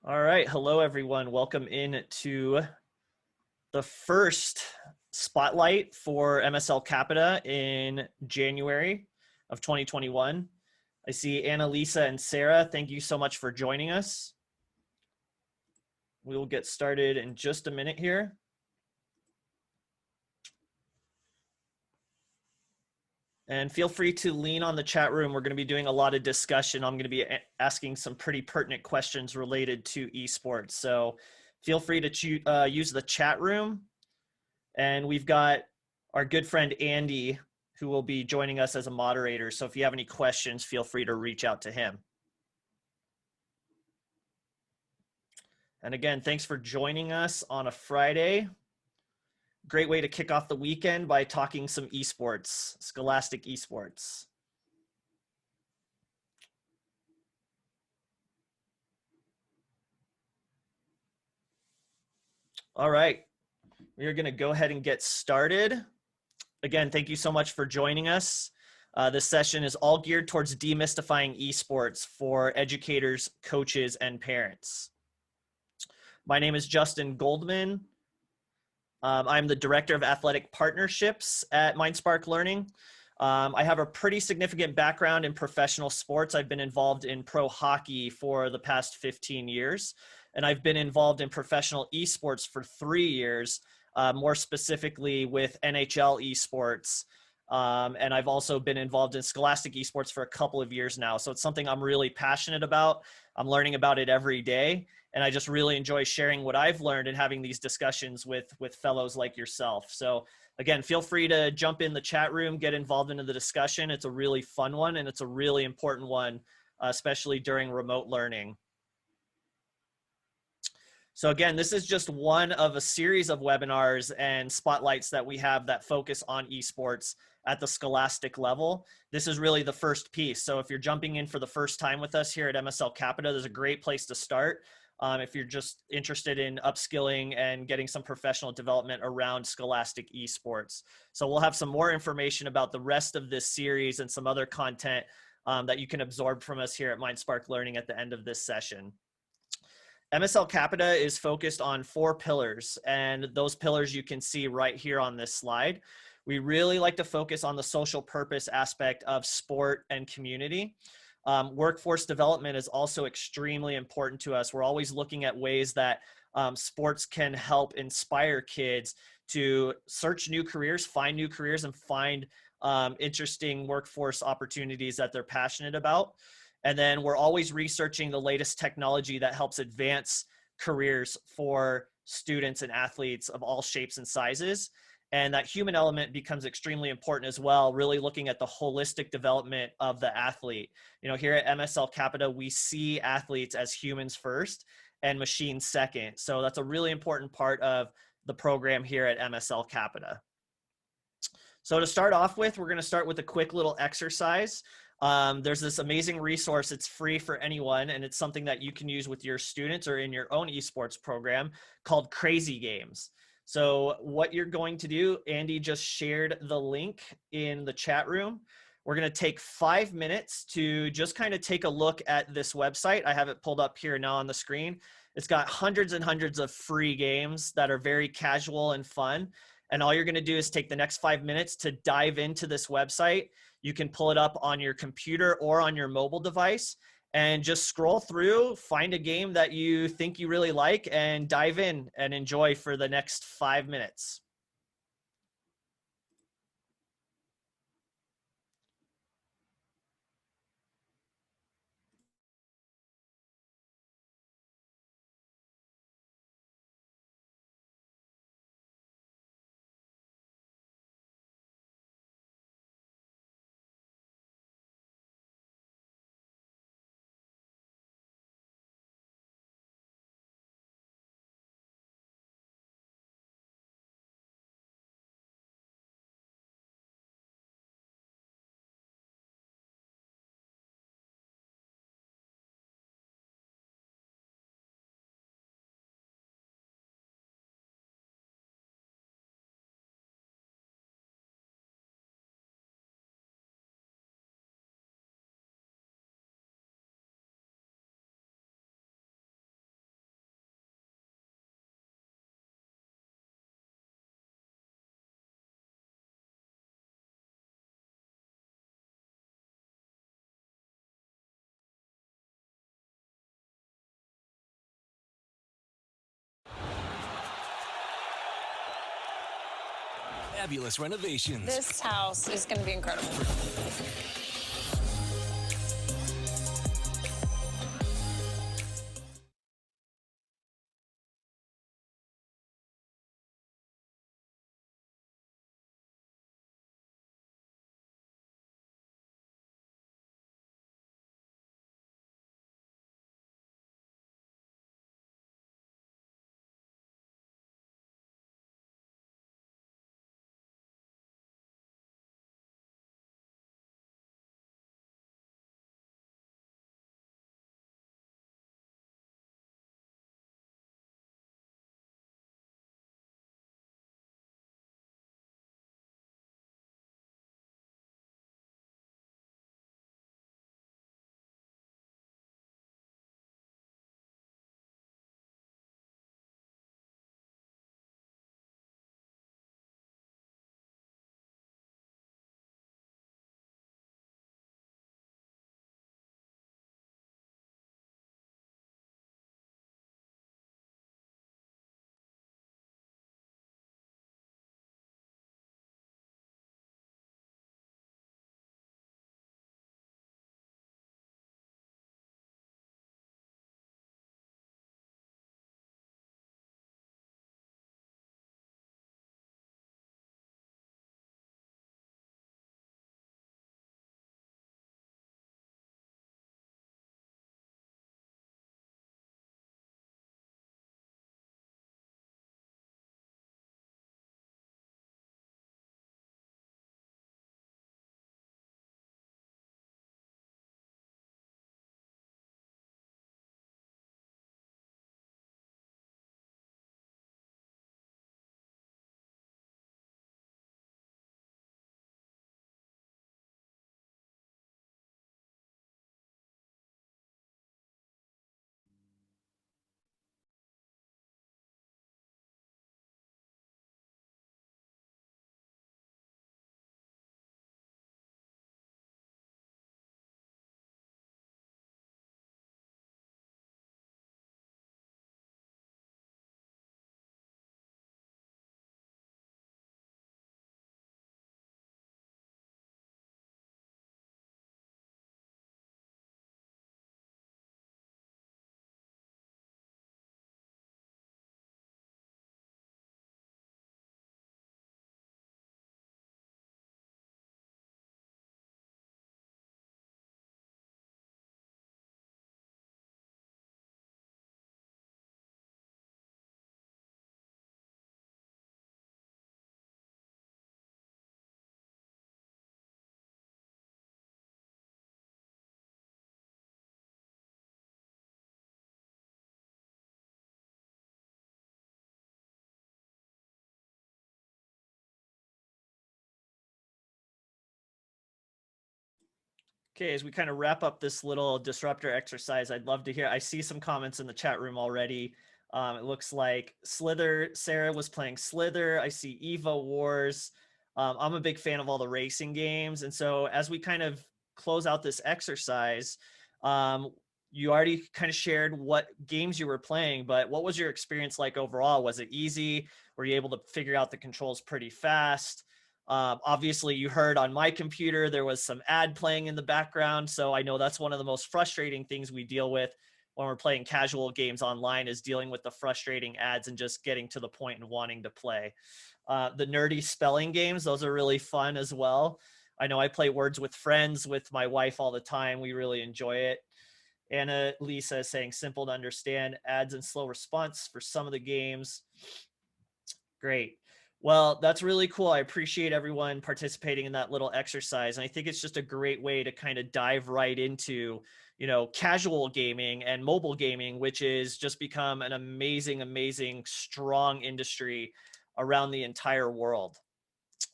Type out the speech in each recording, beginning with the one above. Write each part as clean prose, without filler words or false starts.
All right. Hello, everyone. Welcome in to the first spotlight for MSL Capita in January of 2021. I see Annalisa and Sarah. Thank you so much for joining us. We will get started in just a minute here. And feel free to lean on the chat room. We're going to be doing a lot of discussion. I'm going to be asking some pretty pertinent questions related to esports. So feel free to use the chat room. And we've got our good friend Andy, who will be joining us as a moderator. So if you have any questions, feel free to reach out to him. And again, thanks for joining us on a Friday. Great way to kick off the weekend by talking some esports, scholastic esports. All right, we are going to go ahead and get started. Again, thank you so much for joining us. This session is all geared towards demystifying esports for educators, coaches, and parents. My name is Justin Goldman. I'm the Director of Athletic Partnerships at MindSpark Learning. I have a pretty significant background in professional sports. I've been involved in pro hockey for the past 15 years, and I've been involved in professional esports for 3 years, more specifically with NHL esports. And I've also been involved in scholastic esports for a couple of years now. So it's something I'm really passionate about. I'm learning about it every day. And I just really enjoy sharing what I've learned and having these discussions with fellows like yourself. So again, feel free to jump in the chat room, get involved into the discussion. It's a really fun one, and it's a really important one, especially during remote learning. So again, this is just one of a series of webinars and spotlights that we have that focus on esports at the scholastic level. This is really the first piece. So if you're jumping in for the first time with us here at MSL Capita, there's a great place to start. If you're just interested in upskilling and getting some professional development around scholastic esports. So we'll have some more information about the rest of this series and some other content that you can absorb from us here at MindSpark Learning at the end of this session. MSL Capita is focused on 4 pillars, and those pillars you can see right here on this slide. We really like to focus on the social purpose aspect of sport and community. Workforce development is also extremely important to us. We're always looking at ways that sports can help inspire kids to search new careers, and find interesting workforce opportunities that they're passionate about. And then we're always researching the latest technology that helps advance careers for students and athletes of all shapes and sizes. And that human element becomes extremely important as well, really looking at the holistic development of the athlete. You know, here at MSL Capita, we see athletes as humans first and machines second. So that's a really important part of the program here at MSL Capita. So to start off with, we're going to start with a quick little exercise. There's this amazing resource. It's free for anyone, and it's something that you can use with your students or in your own esports program called Crazy Games. So what you're going to do, Andy just shared the link in the chat room. We're going to take 5 minutes to just kind of take a look at this website. I have it pulled up here now on the screen. It's got hundreds and hundreds of free games that are very casual and fun. And all you're going to do is take the next 5 minutes to dive into this website. You can pull it up on your computer or on your mobile device and just scroll through, find a game that you think you really like, and dive in and enjoy for the next 5 minutes. fabulous renovations. This house is going to be incredible. Okay, as we kind of wrap up this little disruptor exercise, I'd love to hear. I see some comments in the chat room already. It looks like Slither, Sarah was playing Slither. I see Evo Wars. I'm a big fan of all the racing games. And so as we kind of close out this exercise, you already kind of shared what games you were playing, but what was your experience like overall? Was it easy? Were you able to figure out the controls pretty fast? Obviously, you heard on my computer there was some ad playing in the background, so I know that's one of the most frustrating things we deal with when we're playing casual games online, is dealing with the frustrating ads and just getting to the point and wanting to play. The nerdy spelling games, those are really fun as well. I know I play Words with Friends with my wife all the time. We really enjoy it. Anna Lisa is saying simple to understand, ads and slow response for some of the games. Great. Well, that's really cool. I appreciate everyone participating in that little exercise. And I think it's just a great way to kind of dive right into, casual gaming and mobile gaming, which is just become an amazing, amazing, strong industry around the entire world.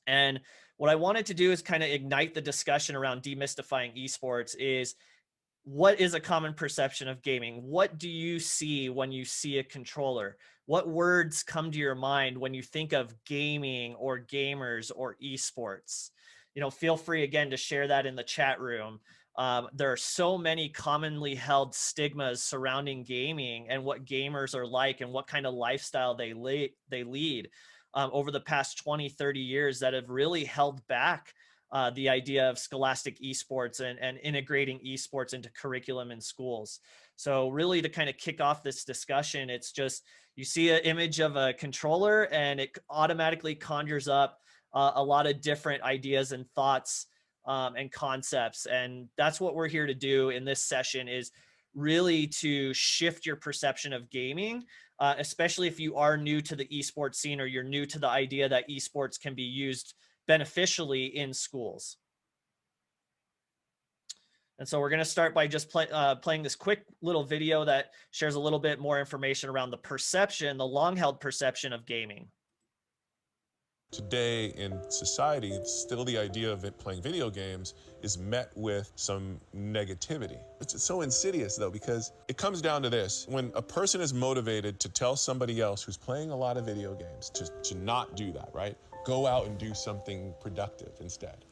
And what I wanted to do is kind of ignite the discussion around demystifying esports. Is what is a common perception of gaming? What do you see when you see a controller? What words come to your mind when you think of gaming or gamers or esports? Feel free again to share that in the chat room. There are so many commonly held stigmas surrounding gaming and what gamers are like and what kind of lifestyle they lead. over the past 20, 30 years that have really held back the idea of scholastic esports and integrating esports into curriculum in schools. So really to kind of kick off this discussion, it's just, you see an image of a controller and it automatically conjures up a lot of different ideas and thoughts and concepts. And that's what we're here to do in this session, is really to shift your perception of gaming, especially if you are new to the esports scene or you're new to the idea that esports can be used beneficially in schools. And so we're going to start by just playing this quick little video that shares a little bit more information around the perception, the long-held perception of gaming. Today in society, still the idea of it playing video games is met with some negativity. It's so insidious though, because it comes down to this. When a person is motivated to tell somebody else who's playing a lot of video games to not do that, right? Go out and do something productive instead.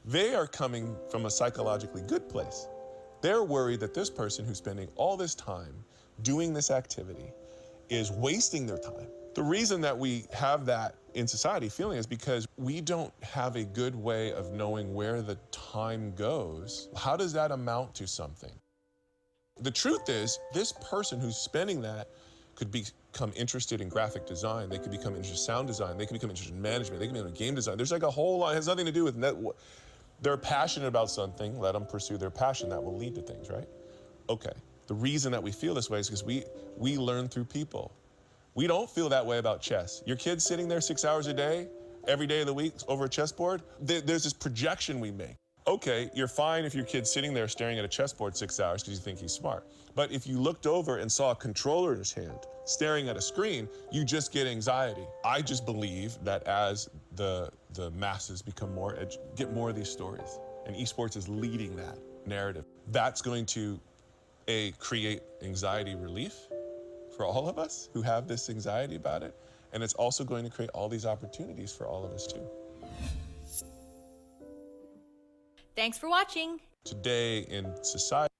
They are coming from a psychologically good place. They're worried that this person who's spending all this time doing this activity is wasting their time. The reason that we have that in society feeling is because we don't have a good way of knowing where the time goes. How does that amount to something? The truth is, this person who's spending that could become interested in graphic design. They could become interested in sound design. They could become interested in management. They could become in game design. There's like a whole lot. It has nothing to do with they're passionate about something. Let them pursue their passion. That will lead to things, right? Okay. The reason that we feel this way is because we learn through people. We don't feel that way about chess. Your kid's sitting there 6 hours a day, every day of the week over a chessboard. There's this projection we make. Okay, you're fine if your kid's sitting there staring at a chessboard 6 hours because you think he's smart. But if you looked over and saw a controller in his hand staring at a screen, you just get anxiety. I just believe that as the masses become get more of these stories, and esports is leading that narrative, that's going to create anxiety relief for all of us who have this anxiety about it. And it's also going to create all these opportunities for all of us too. Thanks for watching. Today in society.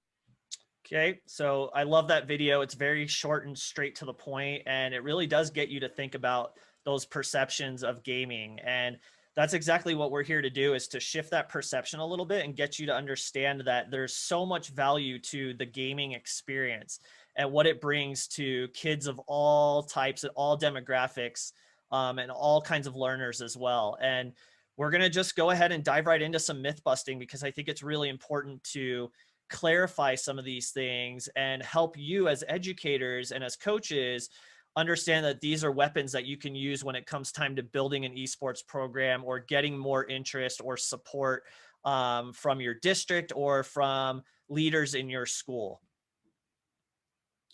Okay, so I love that video. It's very short and straight to the point, and it really does get you to think about those perceptions of gaming. And that's exactly what we're here to do, is to shift that perception a little bit and get you to understand that there's so much value to the gaming experience and what it brings to kids of all types and all demographics, and all kinds of learners as well. And we're going to just go ahead and dive right into some myth busting, because I think it's really important to clarify some of these things and help you as educators and as coaches understand that these are weapons that you can use when it comes time to building an esports program or getting more interest or support from your district or from leaders in your school.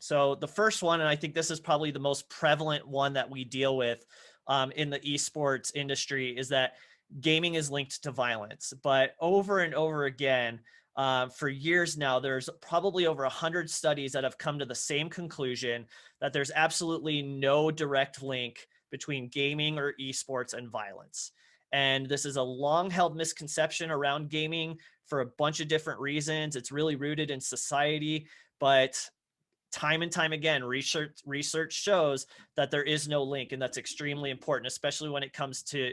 So the first one, and I think this is probably the most prevalent one that we deal with in the esports industry, is that gaming is linked to violence. But over and over again, for years now, there's probably over 100 studies that have come to the same conclusion, that there's absolutely no direct link between gaming or esports and violence. And this is a long-held misconception around gaming for a bunch of different reasons. It's really rooted in society, but time and time again, research shows that there is no link, and that's extremely important, especially when it comes to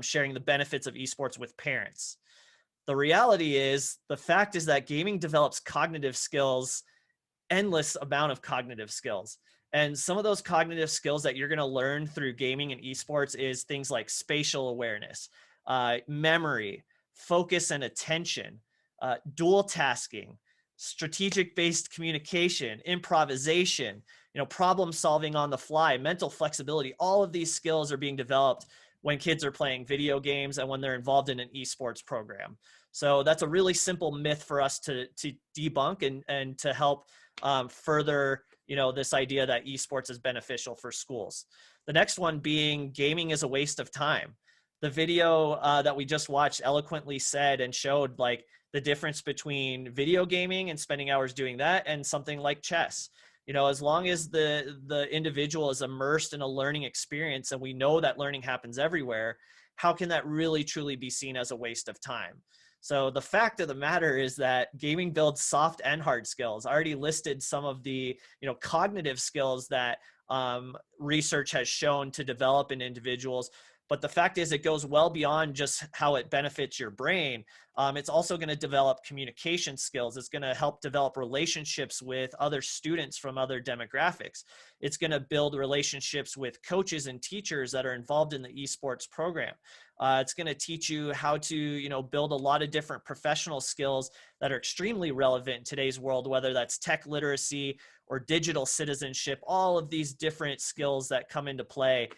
sharing the benefits of esports with parents. The reality is, the fact is that gaming develops cognitive skills, endless amount of cognitive skills. And some of those cognitive skills that you're going to learn through gaming and esports is things like spatial awareness, memory, focus and attention, dual tasking, strategic-based communication, improvisation, problem solving on the fly, mental flexibility. All of these skills are being developed when kids are playing video games and when they're involved in an esports program. So that's a really simple myth for us to debunk and to help further, this idea that esports is beneficial for schools. The next one being gaming is a waste of time. The video that we just watched eloquently said and showed like the difference between video gaming and spending hours doing that and something like chess. As long as the individual is immersed in a learning experience, and we know that learning happens everywhere, how can that really truly be seen as a waste of time? So the fact of the matter is that gaming builds soft and hard skills. I already listed some of the, cognitive skills that research has shown to develop in individuals. But the fact is, it goes well beyond just how it benefits your brain. It's also going to develop communication skills. It's going to help develop relationships with other students from other demographics. It's going to build relationships with coaches and teachers that are involved in the esports program. It's going to teach you how to, build a lot of different professional skills that are extremely relevant in today's world, whether that's tech literacy or digital citizenship, all of these different skills that come into play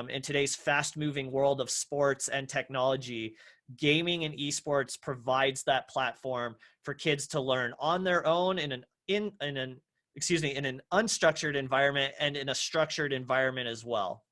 in today's fast-moving world of sports and technology. Gaming and esports provides that platform for kids to learn on their own in an unstructured environment and in a structured environment as well.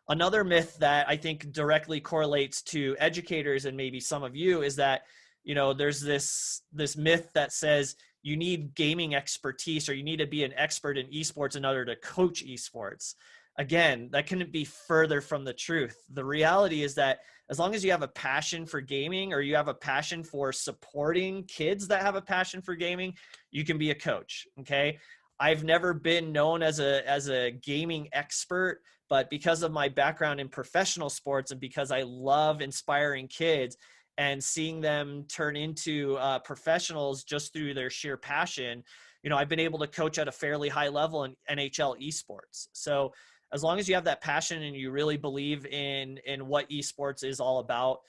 Another myth that I think directly correlates to educators and maybe some of you is that, there's this myth that says you need gaming expertise or you need to be an expert in esports in order to coach esports. Again, that couldn't be further from the truth. The reality is that as long as you have a passion for gaming or you have a passion for supporting kids that have a passion for gaming, you can be a coach. Okay. I've never been known as a gaming expert, but because of my background in professional sports and because I love inspiring kids and seeing them turn into professionals just through their sheer passion, I've been able to coach at a fairly high level in NHL esports. So as long as you have that passion and you really believe in what esports is all about,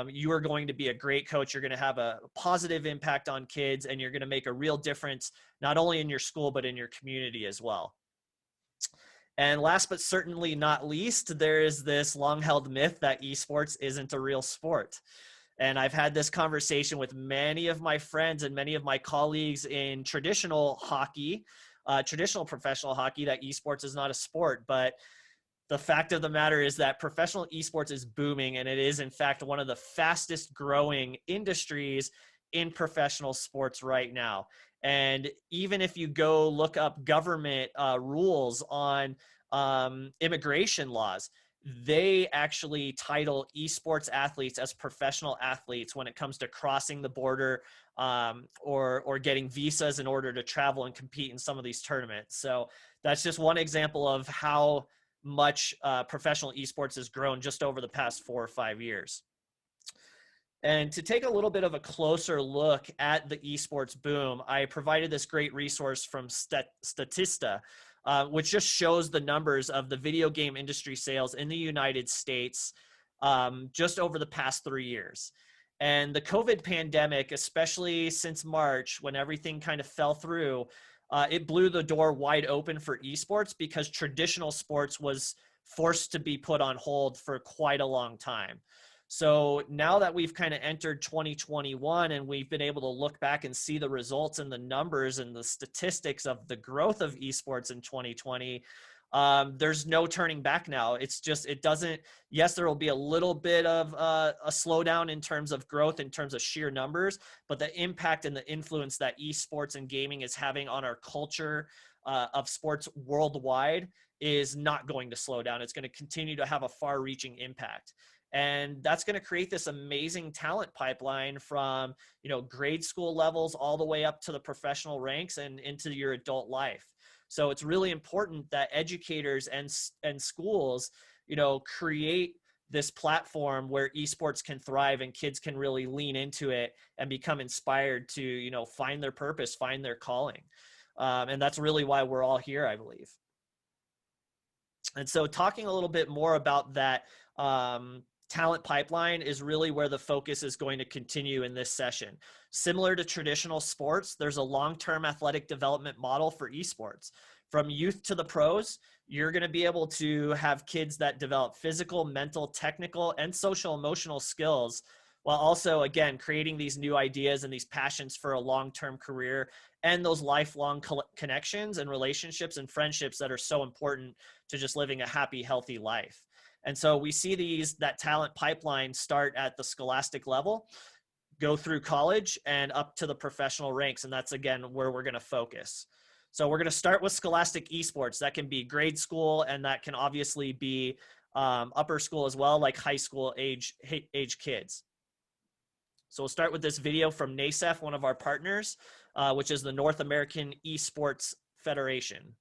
you are going to be a great coach. You're going to have a positive impact on kids, and you're going to make a real difference, not only in your school, but in your community as well. And last but certainly not least, there is this long-held myth that esports isn't a real sport. And I've had this conversation with many of my friends and many of my colleagues in traditional hockey, traditional professional hockey, that esports is not a sport. But the fact of the matter is that professional esports is booming, and it is in fact one of the fastest growing industries in professional sports right now. And even if you go look up government rules on immigration laws, they actually title esports athletes as professional athletes when it comes to crossing the border or getting visas in order to travel and compete in some of these tournaments. So that's just one example of how much professional esports has grown just over the past 4 or 5 years. And to take a little bit of a closer look at the esports boom, I provided this great resource from Statista, which just shows the numbers of the video game industry sales in the United States just over the past 3 years. And the COVID pandemic, especially since March, when everything kind of fell through, it blew the door wide open for esports because traditional sports was forced to be put on hold for quite a long time. So now that we've kind of entered 2021 and we've been able to look back and see the results and the numbers and the statistics of the growth of esports in 2020, there's no turning back now. It's just, yes, there will be a little bit of a slowdown in terms of growth, in terms of sheer numbers, but the impact and the influence that esports and gaming is having on our culture of sports worldwide is not going to slow down. It's going to continue to have a far-reaching impact. And that's going to create this amazing talent pipeline from, grade school levels all the way up to the professional ranks and into your adult life. So it's really important that educators and schools, create this platform where esports can thrive and kids can really lean into it and become inspired to, find their purpose, find their calling. And that's really why we're all here, I believe. And so talking a little bit more about that, talent pipeline is really where the focus is going to continue in this session. Similar to traditional sports, there's a long-term athletic development model for esports. From youth to the pros, you're going to be able to have kids that develop physical, mental, technical, and social emotional skills, while also, again, creating these new ideas and these passions for a long-term career and those lifelong connections and relationships and friendships that are so important to just living a happy, healthy life. And so we see that talent pipeline start at the scholastic level, go through college and up to the professional ranks. And that's, again, where we're going to focus. So we're going to start with scholastic esports. That can be grade school, and that can obviously be upper school as well, like high school age kids. So we'll start with this video from NASEF, one of our partners, which is the North American Esports Federation.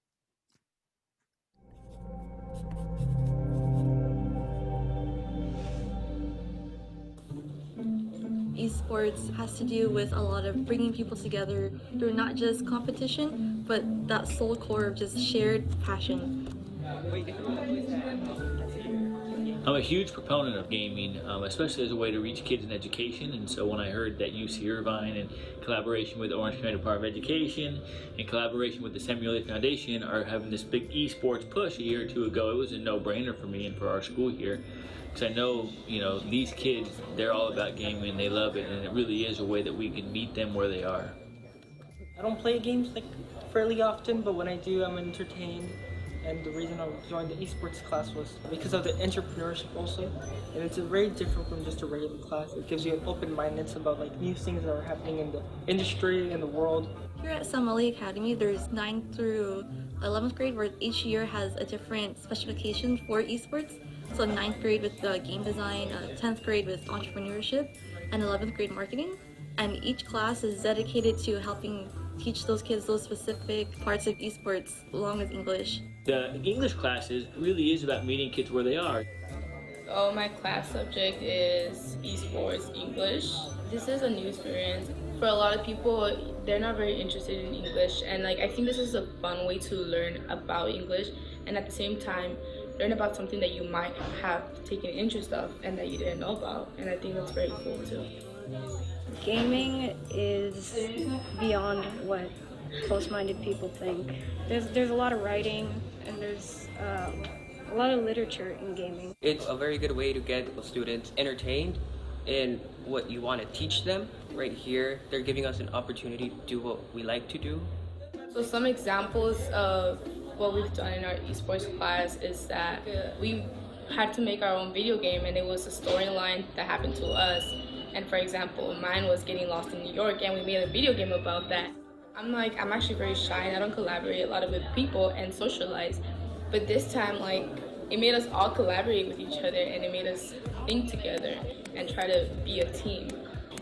Esports has to do with a lot of bringing people together through not just competition, but that soul core of just shared passion. I'm a huge proponent of gaming, especially as a way to reach kids in education. And so when I heard that UC Irvine, in collaboration with Orange County Department of Education, in collaboration with the Samuel Foundation, are having this big esports push a year or two ago, it was a no-brainer for me and for our school here. Because I know, these kids, they're all about gaming, they love it, and it really is a way that we can meet them where they are. I don't play games fairly often, but when I do, I'm entertained. And the reason I joined the esports class was because of the entrepreneurship also. And it's very different from just a regular class. It gives you an open-mindedness about new things that are happening in the industry and the world. Here at Samali Academy, there's 9th through 11th grade, where each year has a different specification for esports. So 9th grade with game design, 10th grade with entrepreneurship, and 11th grade marketing. And each class is dedicated to helping teach those kids those specific parts of esports along with English. The English classes really is about meeting kids where they are. Oh, my class subject is esports English. This is a new experience. For a lot of people, they're not very interested in English, and I think this is a fun way to learn about English and at the same time learn about something that you might have taken interest of and that you didn't know about, and I think that's very cool too. Gaming is beyond what close-minded people think. There's a lot of writing and there's a lot of literature in gaming. It's a very good way to get students entertained in what you want to teach them. Right here, they're giving us an opportunity to do what we like to do. So some examples of what we've done in our esports class is that we had to make our own video game, and it was a storyline that happened to us. And for example, mine was getting lost in New York, and we made a video game about that. I'm actually very shy and I don't collaborate a lot with people and socialize. But this time, it made us all collaborate with each other, and it made us think together and try to be a team.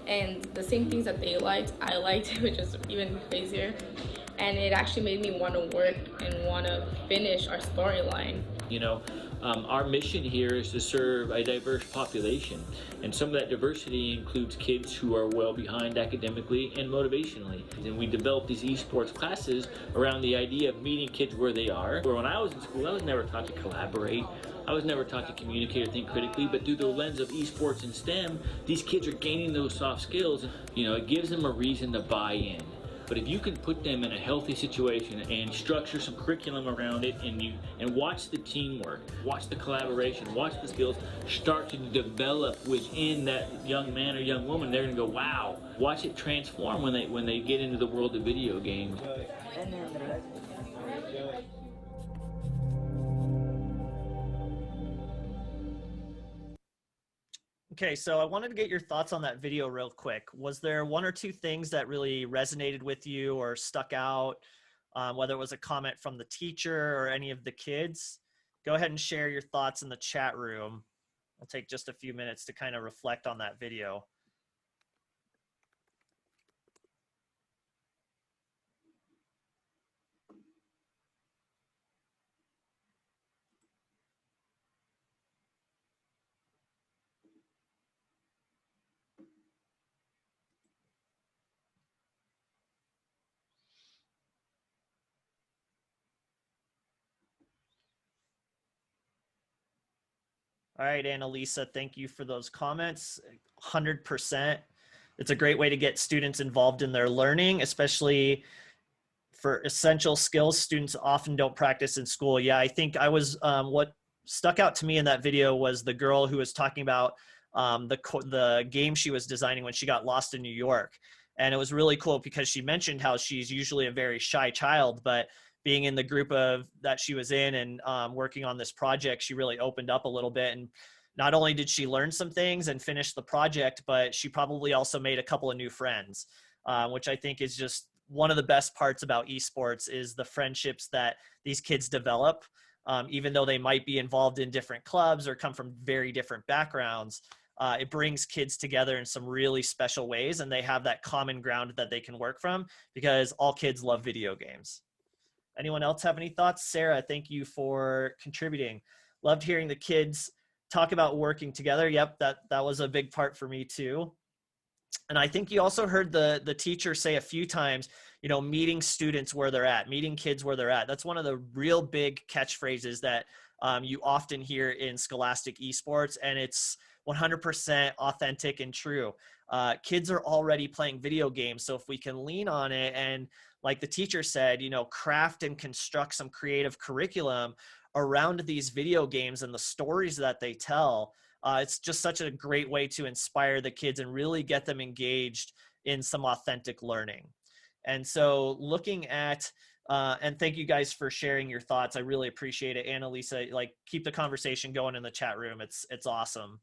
And the same things that they liked, I liked, which is even crazier. And it actually made me want to work and want to finish our storyline. Our mission here is to serve a diverse population, and some of that diversity includes kids who are well behind academically and motivationally. And we develop these esports classes around the idea of meeting kids where they are. Where when I was in school, I was never taught to collaborate. I was never taught to communicate or think critically, but through the lens of esports and STEM, these kids are gaining those soft skills. It gives them a reason to buy in. But if you can put them in a healthy situation and structure some curriculum around it, and watch the teamwork, watch the collaboration, watch the skills start to develop within that young man or young woman, they're gonna go, wow. Watch it transform when they get into the world of video games. Okay, so I wanted to get your thoughts on that video real quick. Was there one or two things that really resonated with you or stuck out, whether it was a comment from the teacher or any of the kids? Go ahead and share your thoughts in the chat room. I'll take just a few minutes to kind of reflect on that video. All right, Annalisa, thank you for those comments. 100%. It's a great way to get students involved in their learning, especially for essential skills students often don't practice in school. Yeah, I think what stuck out to me in that video was the girl who was talking about the game she was designing when she got lost in New York. And it was really cool because she mentioned how she's usually a very shy child, but being in the group that she was in and working on this project, she really opened up a little bit. And not only did she learn some things and finish the project, but she probably also made a couple of new friends, which I think is just one of the best parts about esports is the friendships that these kids develop, even though they might be involved in different clubs or come from very different backgrounds. It brings kids together in some really special ways, and they have that common ground that they can work from because all kids love video games. Anyone else have any thoughts? Sarah, thank you for contributing. Loved hearing the kids talk about working together. Yep, that was a big part for me too. And I think you also heard the teacher say a few times, you know, meeting students where they're at, meeting kids where they're at. That's one of the real big catchphrases that you often hear in scholastic esports, and it's 100% authentic and true. Kids are already playing video games, so if we can lean on it and, like the teacher said, you know, craft and construct some creative curriculum around these video games and the stories that they tell, it's just such a great way to inspire the kids and really get them engaged in some authentic learning. And so looking at, and thank you guys for sharing your thoughts. I really appreciate it. Annalisa, like, keep the conversation going in the chat room. It's awesome.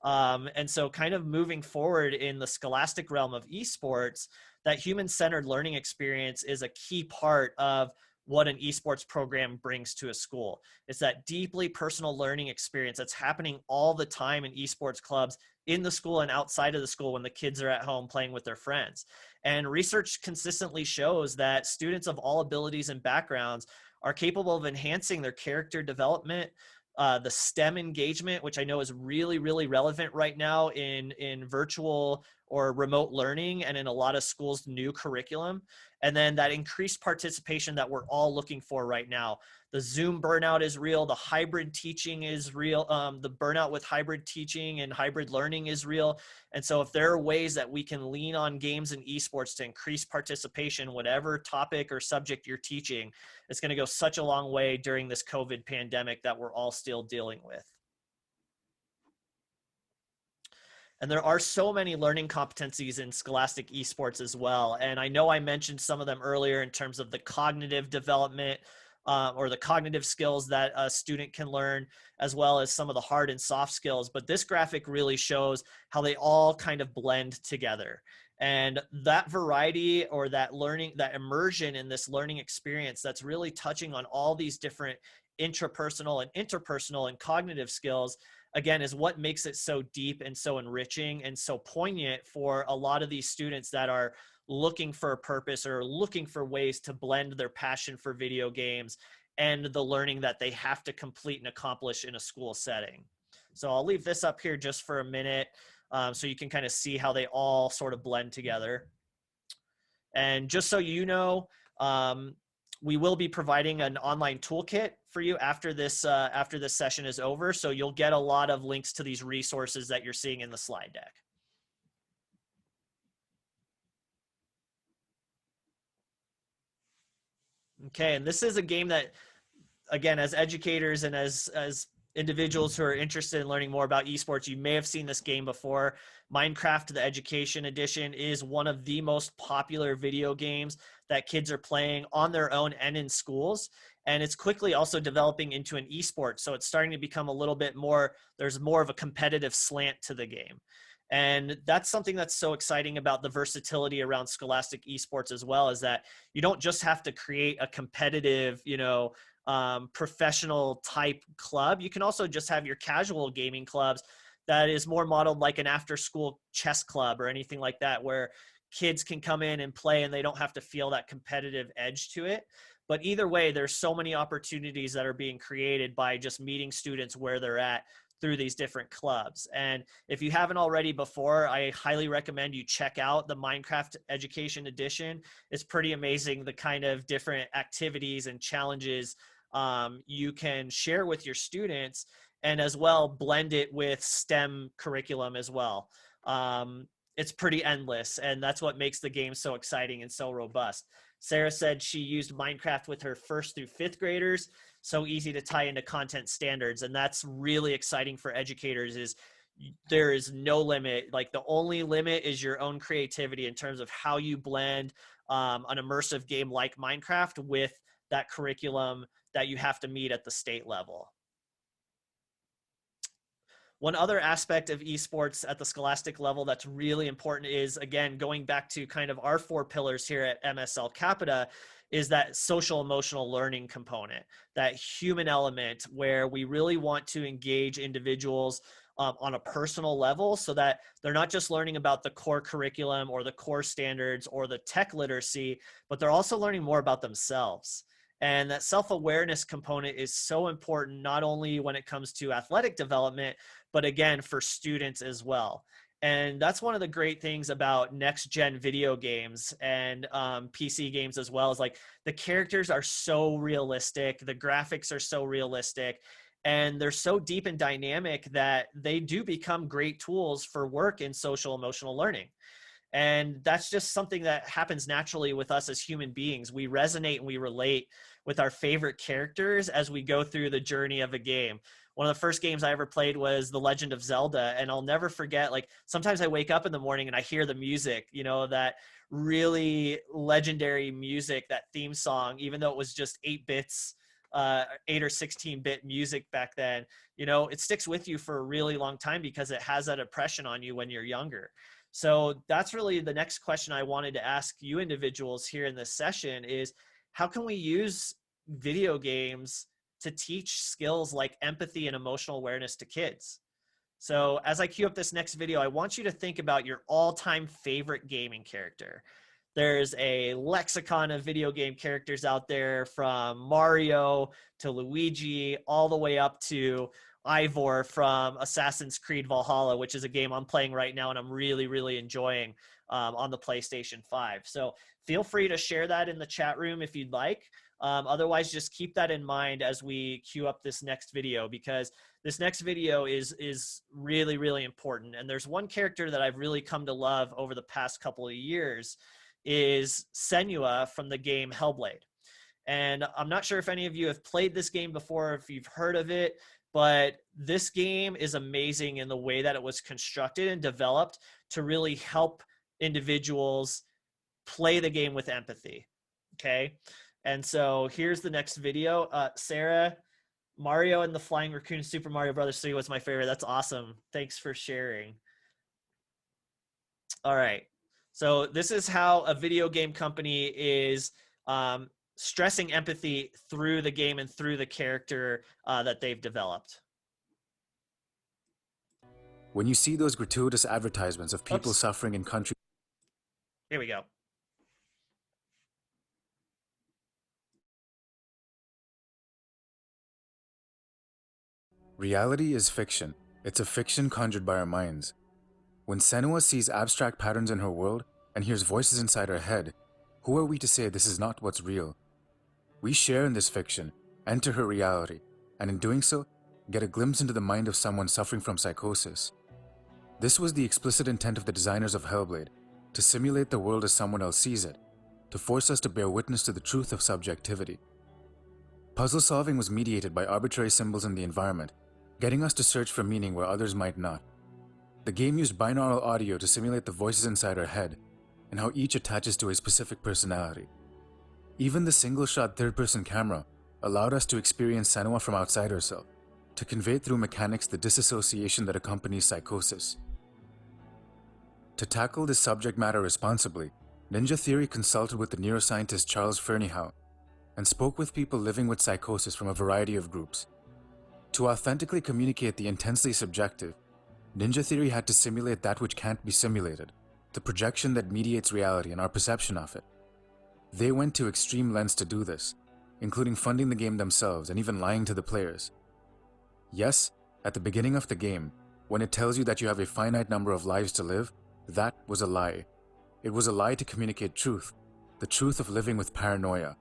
And so kind of moving forward in the scholastic realm of esports, that human-centered learning experience is a key part of what an esports program brings to a school. It's that deeply personal learning experience that's happening all the time in esports clubs, in the school and outside of the school when the kids are at home playing with their friends. And research consistently shows that students of all abilities and backgrounds are capable of enhancing their character development, the STEM engagement, which I know is really, really relevant right now in virtual or remote learning and in a lot of schools' new curriculum. And then that increased participation that we're all looking for right now. The Zoom burnout is real. The hybrid teaching is real. The burnout with hybrid teaching and hybrid learning is real. And so if there are ways that we can lean on games and esports to increase participation, whatever topic or subject you're teaching, it's going to go such a long way during this COVID pandemic that we're all still dealing with. And there are so many learning competencies in scholastic esports as well. And I know I mentioned some of them earlier in terms of the cognitive development or the cognitive skills that a student can learn, as well as some of the hard and soft skills. But this graphic really shows how they all kind of blend together. And that variety or that learning, that immersion in this learning experience that's really touching on all these different intrapersonal and interpersonal and cognitive skills, again, is what makes it so deep and so enriching and so poignant for a lot of these students that are looking for a purpose or looking for ways to blend their passion for video games and the learning that they have to complete and accomplish in a school setting. So I'll leave this up here just for a minute so you can kind of see how they all sort of blend together. And just so you know, we will be providing an online toolkit for you after this session is over. So you'll get a lot of links to these resources that you're seeing in the slide deck. Okay, and this is a game that, again, as educators and as individuals who are interested in learning more about esports, you may have seen this game before. Minecraft, the Education Edition, is one of the most popular video games that kids are playing on their own and in schools. And it's quickly also developing into an esport. So it's starting to become a little bit more, there's more of a competitive slant to the game. And that's something that's so exciting about the versatility around scholastic esports as well, is that you don't just have to create a competitive, you know, professional type club. You can also just have your casual gaming clubs that is more modeled like an after school chess club or anything like that, where kids can come in and play and they don't have to feel that competitive edge to it. But either way, there's so many opportunities that are being created by just meeting students where they're at through these different clubs. And if you haven't already before, I highly recommend you check out the Minecraft Education Edition. It's pretty amazing the kind of different activities and challenges you can share with your students, and as well blend it with STEM curriculum as well. It's pretty endless, and that's what makes the game so exciting and so robust. Sarah said she used Minecraft with her 1st through 5th graders. So easy to tie into content standards. And that's really exciting for educators, is there is no limit. Like, the only limit is your own creativity in terms of how you blend an immersive game like Minecraft with that curriculum that you have to meet at the state level. One other aspect of esports at the scholastic level that's really important is, again, going back to kind of our 4 pillars here at MSL Capita, is that social emotional learning component, that human element where we really want to engage individuals on a personal level, so that they're not just learning about the core curriculum or the core standards or the tech literacy, but they're also learning more about themselves. And that self-awareness component is so important, not only when it comes to athletic development, but again, for students as well. And that's one of the great things about next gen video games and PC games as well, is like the characters are so realistic, the graphics are so realistic, and they're so deep and dynamic that they do become great tools for work in social emotional learning. And that's just something that happens naturally with us as human beings. We resonate and we relate with our favorite characters as we go through the journey of a game. One of the first games I ever played was The Legend of Zelda, and I'll never forget, like, sometimes I wake up in the morning and I hear the music, you know, that really legendary music, that theme song, even though it was just 8 bits, 8 or 16-bit music back then, you know, it sticks with you for a really long time because it has that impression on you when you're younger. So that's really the next question I wanted to ask you individuals here in this session is, how can we use video games to teach skills like empathy and emotional awareness to kids? So as I queue up this next video, I want you to think about your all-time favorite gaming character. There's a lexicon of video game characters out there, from Mario to Luigi, all the way up to Ivor from Assassin's Creed Valhalla, which is a game I'm playing right now and I'm really, really enjoying on the PlayStation 5. So feel free to share that in the chat room if you'd like. Otherwise, just keep that in mind as we queue up this next video, because this next video is really, really important. And there's one character that I've really come to love over the past couple of years, is Senua from the game Hellblade. And I'm not sure if any of you have played this game before, if you've heard of it, but this game is amazing in the way that it was constructed and developed to really help individuals play the game with empathy. Okay. And so here's the next video. Sarah, Mario and the Flying Raccoon Super Mario Brothers 3 was my favorite. That's awesome. Thanks for sharing. All right. So this is how a video game company is stressing empathy through the game and through the character that they've developed. When you see those gratuitous advertisements of people suffering in countries... Here we go. Reality is fiction. It's a fiction conjured by our minds. When Senua sees abstract patterns in her world and hears voices inside her head, who are we to say this is not what's real? We share in this fiction, enter her reality, and in doing so, get a glimpse into the mind of someone suffering from psychosis. This was the explicit intent of the designers of Hellblade, to simulate the world as someone else sees it, to force us to bear witness to the truth of subjectivity. Puzzle solving was mediated by arbitrary symbols in the environment, getting us to search for meaning where others might not. The game used binaural audio to simulate the voices inside her head, and how each attaches to a specific personality. Even the single-shot third-person camera allowed us to experience Senua from outside herself, to convey through mechanics the disassociation that accompanies psychosis. To tackle this subject matter responsibly, Ninja Theory consulted with the neuroscientist Charles Fernyhough and spoke with people living with psychosis from a variety of groups. To authentically communicate the intensely subjective, Ninja Theory had to simulate that which can't be simulated, the projection that mediates reality and our perception of it. They went to extreme lengths to do this, including funding the game themselves and even lying to the players. Yes, at the beginning of the game, when it tells you that you have a finite number of lives to live, that was a lie. It was a lie to communicate truth, the truth of living with paranoia.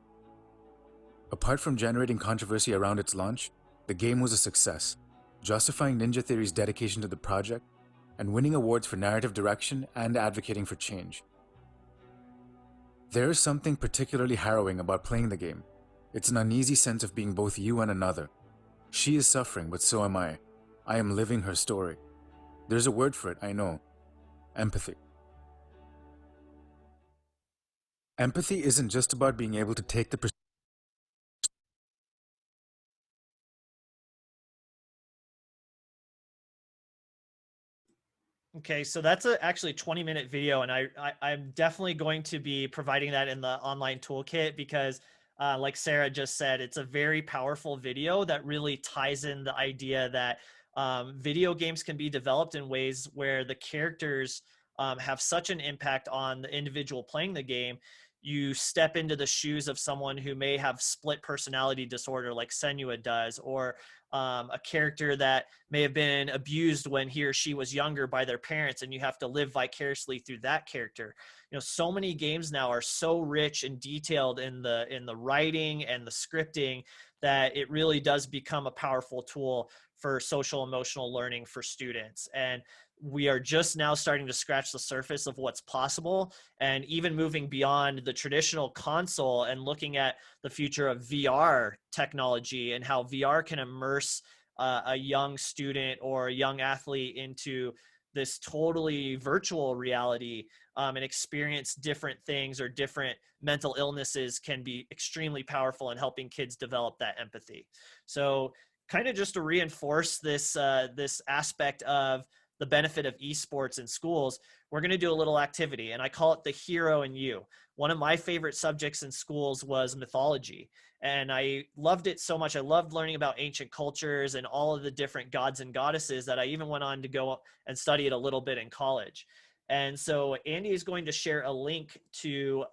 Apart from generating controversy around its launch, the game was a success, justifying Ninja Theory's dedication to the project and winning awards for narrative direction and advocating for change. There is something particularly harrowing about playing the game. It's an uneasy sense of being both you and another. She is suffering, but so am I. I am living her story. There's a word for it, I know. Empathy. Empathy isn't just about being able to take the Okay, so that's actually a 20-minute video, and I'm definitely going to be providing that in the online toolkit because, like Sarah just said, it's a very powerful video that really ties in the idea that video games can be developed in ways where the characters have such an impact on the individual playing the game, you step into the shoes of someone who may have split personality disorder like Senua does, or a character that may have been abused when he or she was younger by their parents, and you have to live vicariously through that character. So many games now are so rich and detailed in the writing and the scripting that it really does become a powerful tool for social emotional learning for students. And we are just now starting to scratch the surface of what's possible, and even moving beyond the traditional console and looking at the future of VR technology and how VR can immerse a young student or a young athlete into this totally virtual reality, and experience different things, or different mental illnesses can be extremely powerful in helping kids develop that empathy. So kind of just to reinforce this aspect of the benefit of esports in schools, we're going to do a little activity, and I call it the hero in you. One of my favorite subjects in schools was mythology, and I loved it so much. I loved learning about ancient cultures and all of the different gods and goddesses that I even went on to go and study it a little bit in college. And so Andy is going to share a link to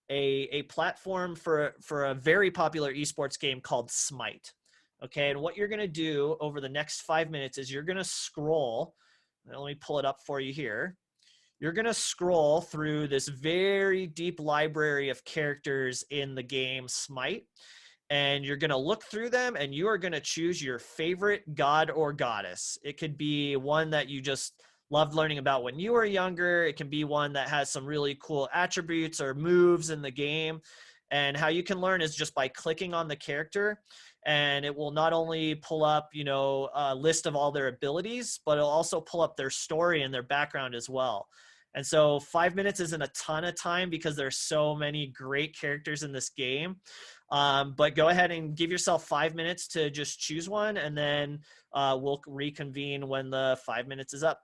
a platform for a very popular esports game called Smite. Okay, and what you're going to do over the next 5 minutes is you're going to scroll. Let me pull it up for you here. You're going to scroll through this very deep library of characters in the game Smite, and you're going to look through them, and you are going to choose your favorite god or goddess. It could be one that you just loved learning about when you were younger. It can be one that has some really cool attributes or moves in the game. And how you can learn is just by clicking on the character, and it will not only pull up, a list of all their abilities, but it'll also pull up their story and their background as well. And so 5 minutes isn't a ton of time because there's so many great characters in this game. But go ahead and give yourself 5 minutes to just choose one, and then we'll reconvene when the 5 minutes is up.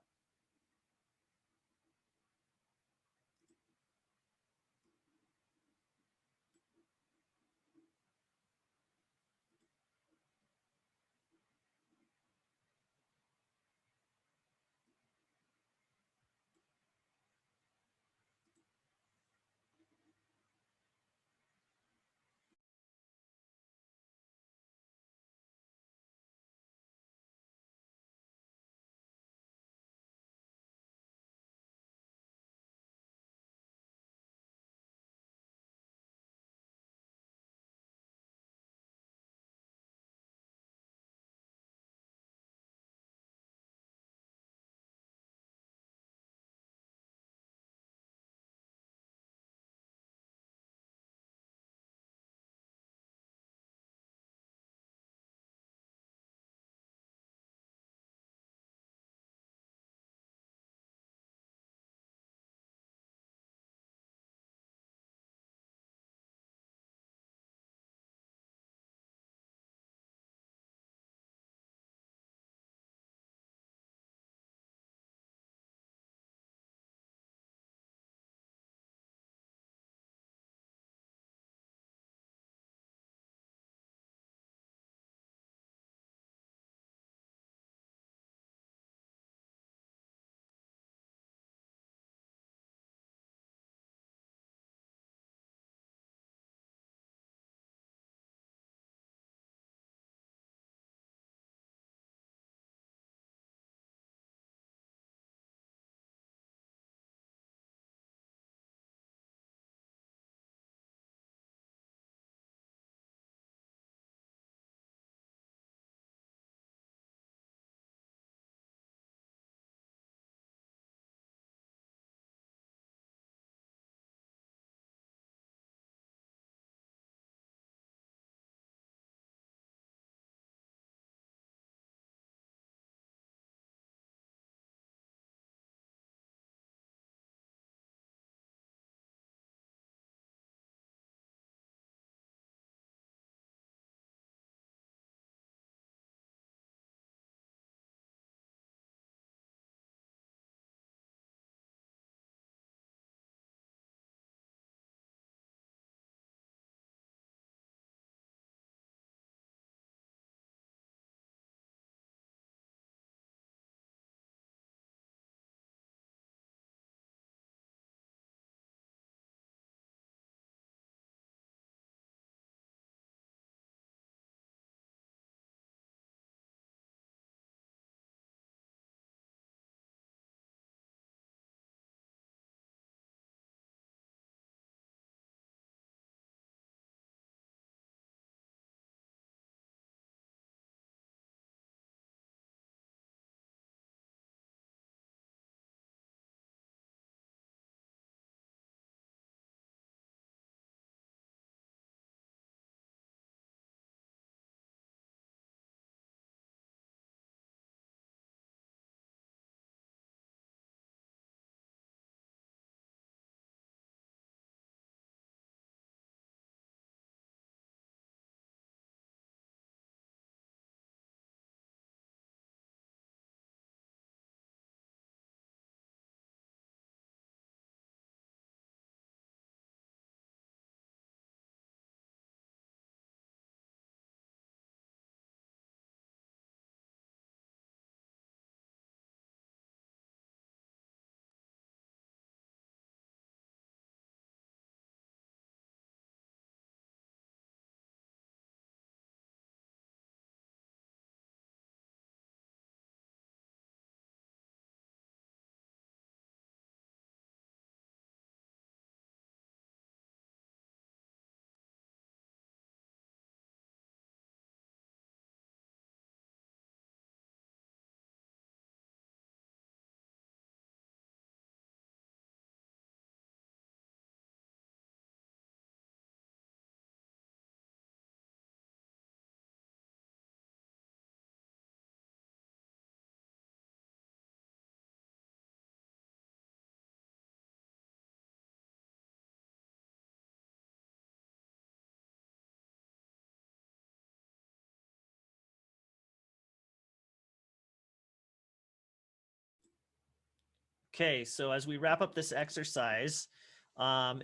Okay, so as we wrap up this exercise,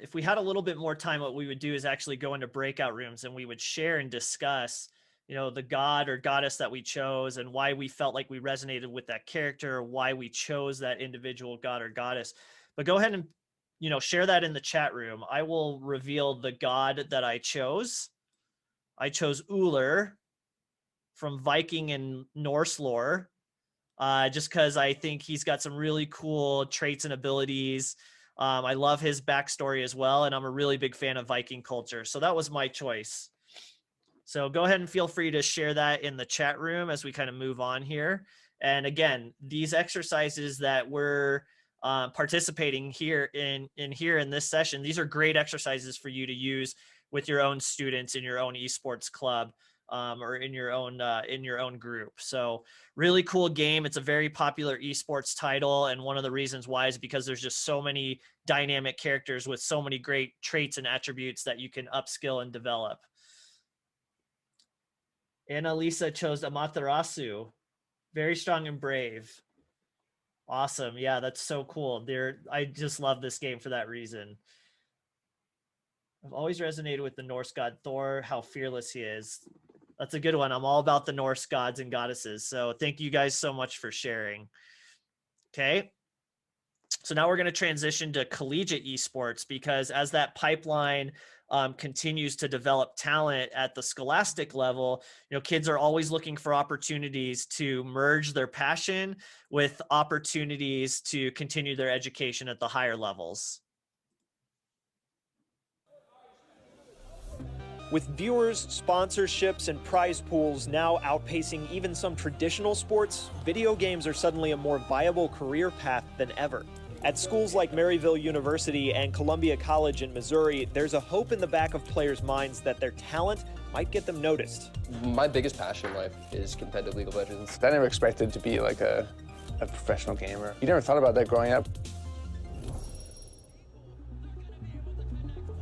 if we had a little bit more time, what we would do is actually go into breakout rooms and we would share and discuss, you know, the god or goddess that we chose and why we felt like we resonated with that character, or why we chose that individual god or goddess. But go ahead and, you know, share that in the chat room. I will reveal the god that I chose. I chose Uller from Viking and Norse lore. Just because I think he's got some really cool traits and abilities. I love his backstory as well, and I'm a really big fan of Viking culture. So that was my choice. So go ahead and feel free to share that in the chat room as we kind of move on here. And again, these exercises that we're participating here in this session, these are great exercises for you to use with your own students in your own esports club. Or in your own group. So really cool game. It's a very popular esports title. And one of the reasons why is because there's just so many dynamic characters with so many great traits and attributes that you can upskill and develop. Annalisa chose Amaterasu. Very strong and brave. Awesome. Yeah, that's so cool. I just love this game for that reason. I've always resonated with the Norse god Thor, how fearless he is. That's a good one. I'm all about the Norse gods and goddesses. So thank you guys so much for sharing. Okay. So now we're going to transition to collegiate esports, because as that pipeline continues to develop talent at the scholastic level, you know, kids are always looking for opportunities to merge their passion with opportunities to continue their education at the higher levels. With viewers, sponsorships, and prize pools now outpacing even some traditional sports, video games are suddenly a more viable career path than ever. At schools like Maryville University and Columbia College in Missouri, there's a hope in the back of players' minds that their talent might get them noticed. My biggest passion in life is competitive League of Legends. I never expected to be like a professional gamer. You never thought about that growing up?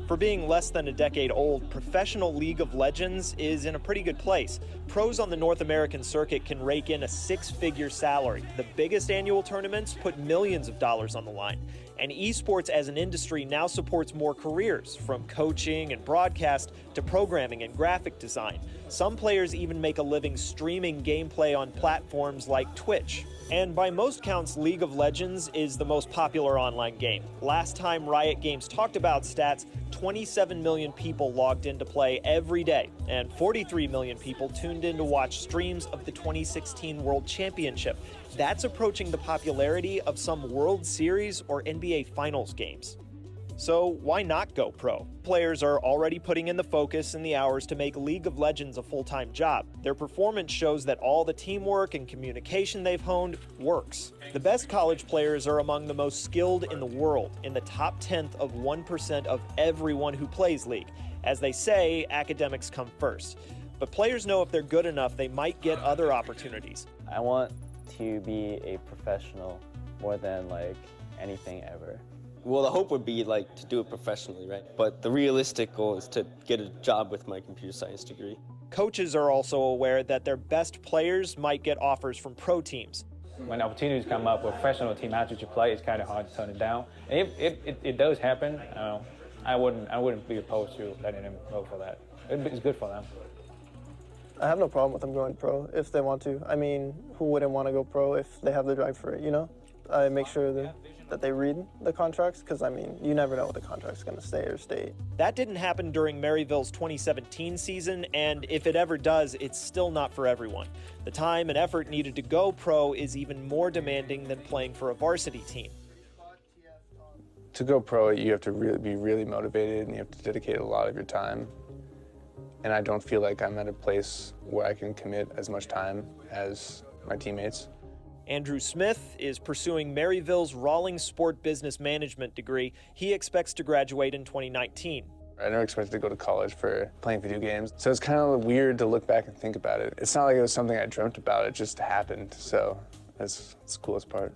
For being less than a decade old, professional League of Legends is in a pretty good place. Pros on the North American circuit can rake in a six-figure salary. The biggest annual tournaments put millions of dollars on the line. And esports as an industry now supports more careers, from coaching and broadcast to programming and graphic design. Some players even make a living streaming gameplay on platforms like Twitch. And by most counts, League of Legends is the most popular online game. Last time Riot Games talked about stats, 27 million people logged in to play every day, and 43 million people tuned in to watch streams of the 2016 World Championship. That's approaching the popularity of some World Series or NBA Finals games. So why not go pro? Players are already putting in the focus and the hours to make League of Legends a full-time job. Their performance shows that all the teamwork and communication they've honed works. The best college players are among the most skilled in the world, in the top 10th of 1% of everyone who plays League. As they say, academics come first. But players know if they're good enough, they might get other opportunities. I want to be a professional more than like anything ever. Well, the hope would be like to do it professionally, right? But the realistic goal is to get a job with my computer science degree. Coaches are also aware that their best players might get offers from pro teams. When opportunities come up with professional team after you play, it's kind of hard to turn it down. And if it does happen, I wouldn't be opposed to letting them go for that. It's good for them. I have no problem with them going pro if they want to. I mean, who wouldn't want to go pro if they have the drive for it, you know? I make sure that they read the contracts, because, I mean, you never know what the contract's going to say or state. That didn't happen during Maryville's 2017 season, and if it ever does, it's still not for everyone. The time and effort needed to go pro is even more demanding than playing for a varsity team. To go pro, you have to be really motivated, and you have to dedicate a lot of your time. And I don't feel like I'm at a place where I can commit as much time as my teammates. Andrew Smith is pursuing Maryville's Rawlings Sport Business Management degree. He expects to graduate in 2019. I never expected to go to college for playing video games, so it's kind of weird to look back and think about it. It's not like it was something I dreamt about, it just happened, so that's the coolest part.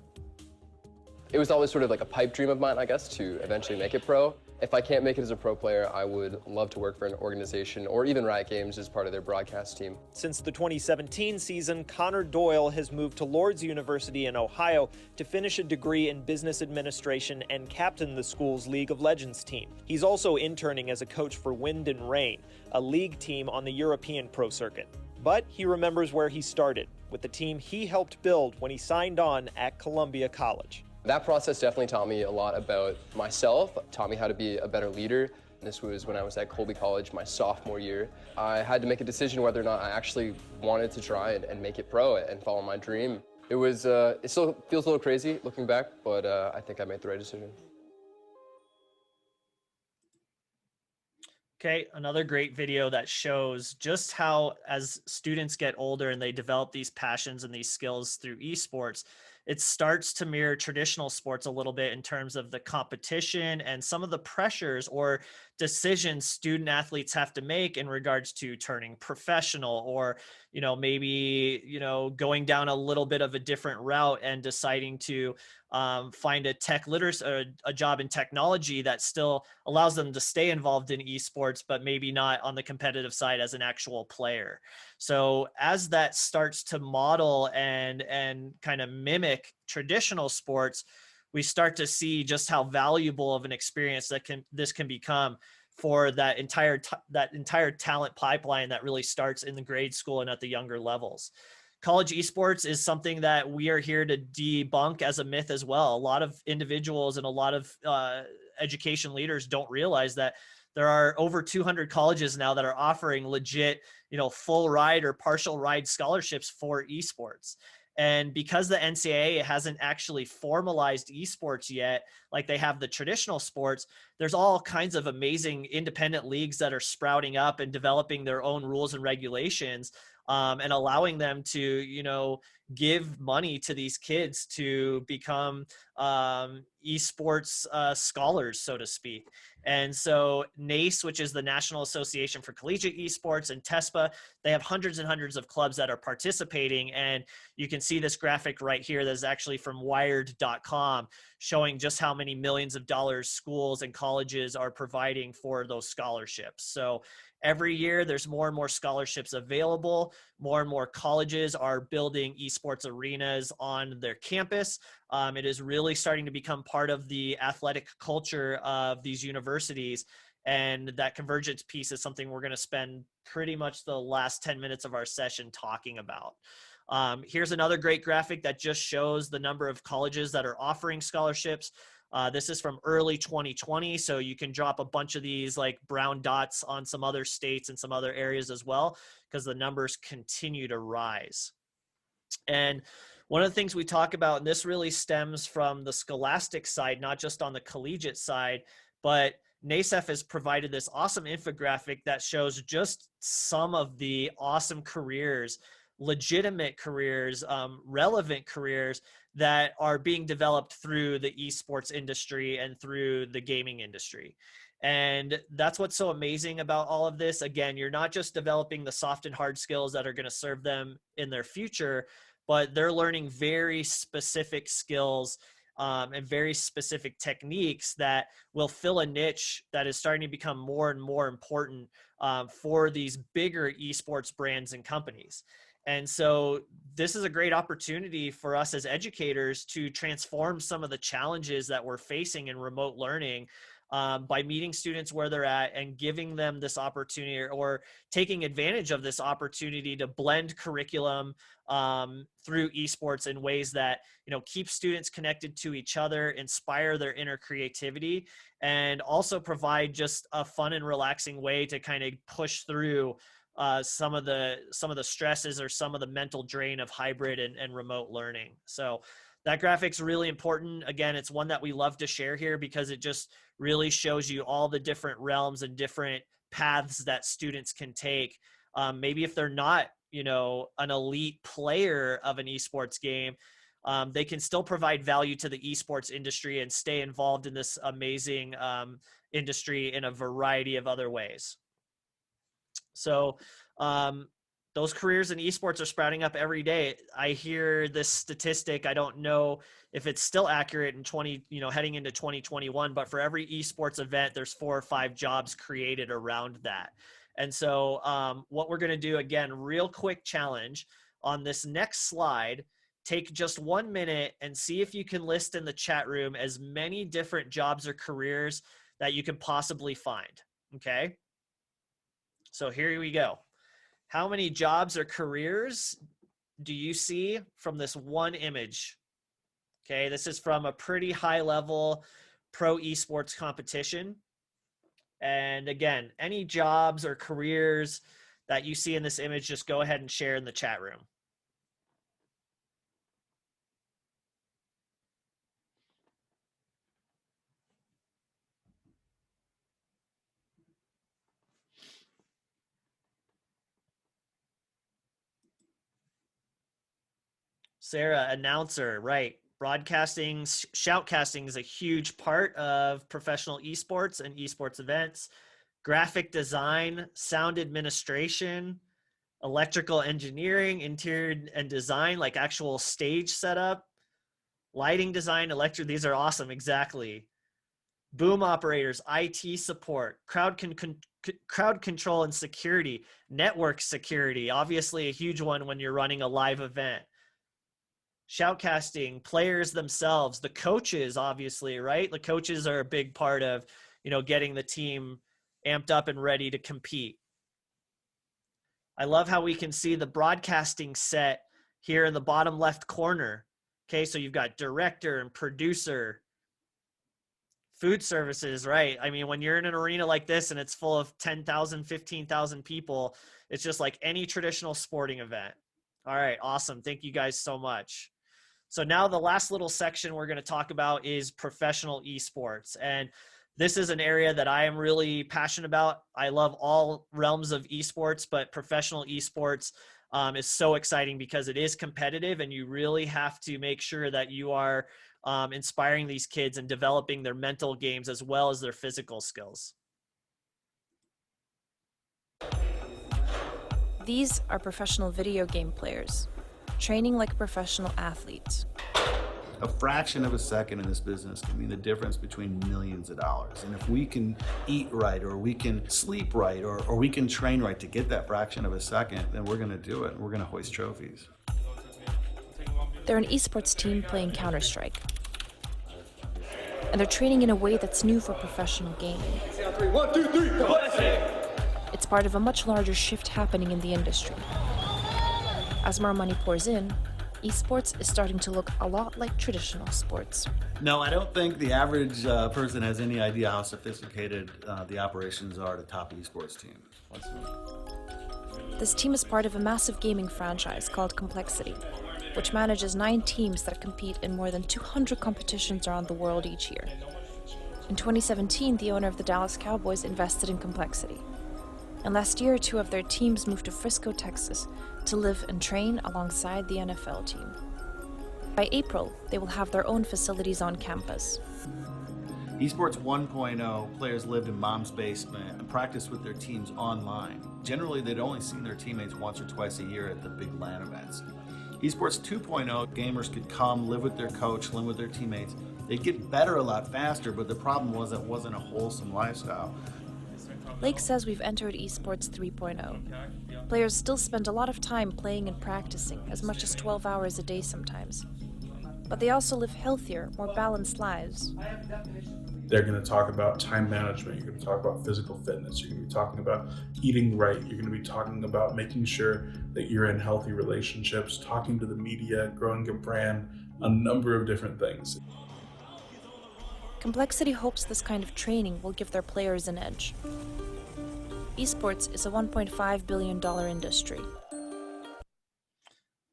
It was always sort of like a pipe dream of mine, I guess, to eventually make it pro. If I can't make it as a pro player, I would love to work for an organization or even Riot Games as part of their broadcast team. Since the 2017 season, Connor Doyle has moved to Lourdes University in Ohio to finish a degree in business administration and captain the school's League of Legends team. He's also interning as a coach for Wind and Rain, a league team on the European pro circuit. But he remembers where he started, with the team he helped build when he signed on at Columbia College. That process definitely taught me a lot about myself, taught me how to be a better leader. This was when I was at Colby College my sophomore year. I had to make a decision whether or not I actually wanted to try and make it pro and follow my dream. It still feels a little crazy looking back, but I think I made the right decision. Okay, another great video that shows just how, as students get older and they develop these passions and these skills through esports, it starts to mirror traditional sports a little bit in terms of the competition and some of the pressures or decisions student athletes have to make in regards to turning professional, or maybe going down a little bit of a different route and deciding to find a tech literacy or a job in technology that still allows them to stay involved in esports, but maybe not on the competitive side as an actual player. So as that starts to model and kind of mimic traditional sports, we start to see just how valuable of an experience that this can become for that entire talent pipeline that really starts in the grade school and at the younger levels. College esports is something that we are here to debunk as a myth as well. A lot of individuals and a lot of education leaders don't realize that there are over 200 colleges now that are offering legit, full ride or partial ride scholarships for esports. And because the NCAA hasn't actually formalized esports yet, like they have the traditional sports, there's all kinds of amazing independent leagues that are sprouting up and developing their own rules and regulations, and allowing them to, give money to these kids to become esports scholars, so to speak. And so NACE, which is the National Association for Collegiate Esports, and TESPA, they have hundreds and hundreds of clubs that are participating. And you can see this graphic right here that is actually from wired.com, showing just how many millions of dollars schools and colleges are providing for those scholarships. So every year there's more and more scholarships available. More and more colleges are building esports arenas on their campus. It is really starting to become part of the athletic culture of these universities. And that convergence piece is something we're going to spend pretty much the last 10 minutes of our session talking about. Here's another great graphic that just shows the number of colleges that are offering scholarships. This is from early 2020, so you can drop a bunch of these like brown dots on some other states and some other areas as well, because the numbers continue to rise. And one of the things we talk about, and this really stems from the scholastic side, not just on the collegiate side, but NASEF has provided this awesome infographic that shows just some of the awesome careers, legitimate careers, relevant careers that are being developed through the esports industry and through the gaming industry. And that's what's so amazing about all of this. Again, you're not just developing the soft and hard skills that are going to serve them in their future, but they're learning very specific skills and very specific techniques that will fill a niche that is starting to become more and more important for these bigger esports brands and companies. And so this is a great opportunity for us as educators to transform some of the challenges that we're facing in remote learning by meeting students where they're at and giving them this opportunity, or taking advantage of this opportunity to blend curriculum through esports in ways that, keep students connected to each other, inspire their inner creativity, and also provide just a fun and relaxing way to kind of push through some of the stresses or some of the mental drain of hybrid and remote learning. So that graphic's really important. Again, it's one that we love to share here because it just really shows you all the different realms and different paths that students can take. Maybe if they're not, an elite player of an esports game, they can still provide value to the esports industry and stay involved in this amazing industry in a variety of other ways. So those careers in esports are sprouting up every day. I hear this statistic. I don't know if it's still accurate in heading into 2021, but for every esports event, there's 4 or 5 jobs created around that. And so what we're going to do, again, real quick challenge on this next slide, take just 1 minute and see if you can list in the chat room as many different jobs or careers that you can possibly find. Okay. So here we go. How many jobs or careers do you see from this one image? Okay, this is from a pretty high level pro esports competition. And again, any jobs or careers that you see in this image, just go ahead and share in the chat room. Sarah, announcer, right. Broadcasting, shoutcasting is a huge part of professional esports and esports events. Graphic design, sound administration, electrical engineering, interior and design, like actual stage setup, lighting design, these are awesome, exactly. Boom operators, IT support, crowd control and security, network security, obviously a huge one when you're running a live event. Shoutcasting, players themselves, the coaches, obviously, right? The coaches are a big part of, getting the team amped up and ready to compete. I love how we can see the broadcasting set here in the bottom left corner. Okay, so you've got director and producer, food services, right? I mean, when you're in an arena like this and it's full of 10,000, 15,000 people, it's just like any traditional sporting event. All right, awesome. Thank you guys so much. So now the last little section we're going to talk about is professional esports. And this is an area that I am really passionate about. I love all realms of esports, but professional esports is so exciting because it is competitive and you really have to make sure that you are inspiring these kids and developing their mental games as well as their physical skills. These are professional video game players, training like a professional athlete. A fraction of a second in this business can mean the difference between millions of dollars. And if we can eat right, or we can sleep right, or we can train right to get that fraction of a second, then we're gonna do it. We're gonna hoist trophies. They're an esports team playing Counter-Strike. And they're training in a way that's new for professional gaming. 1, 2, 3, go! It's part of a much larger shift happening in the industry. As more money pours in, esports is starting to look a lot like traditional sports. No, I don't think the average person has any idea how sophisticated the operations are at a top esports team. This team is part of a massive gaming franchise called Complexity, which manages 9 teams that compete in more than 200 competitions around the world each year. In 2017, the owner of the Dallas Cowboys invested in Complexity. And last year, 2 of their teams moved to Frisco, Texas, to live and train alongside the NFL team. By April, they will have their own facilities on campus. Esports 1.0, players lived in mom's basement and practiced with their teams online. Generally, they'd only seen their teammates once or twice a year at the big LAN events. Esports 2.0, gamers could come, live with their coach, live with their teammates. They'd get better a lot faster, but the problem was it wasn't a wholesome lifestyle. Lake says we've entered Esports 3.0. Players still spend a lot of time playing and practicing, as much as 12 hours a day sometimes. But they also live healthier, more balanced lives. They're going to talk about time management, you're going to talk about physical fitness, you're going to be talking about eating right, you're going to be talking about making sure that you're in healthy relationships, talking to the media, growing a brand, a number of different things. Complexity hopes this kind of training will give their players an edge. Esports is a $1.5 billion industry.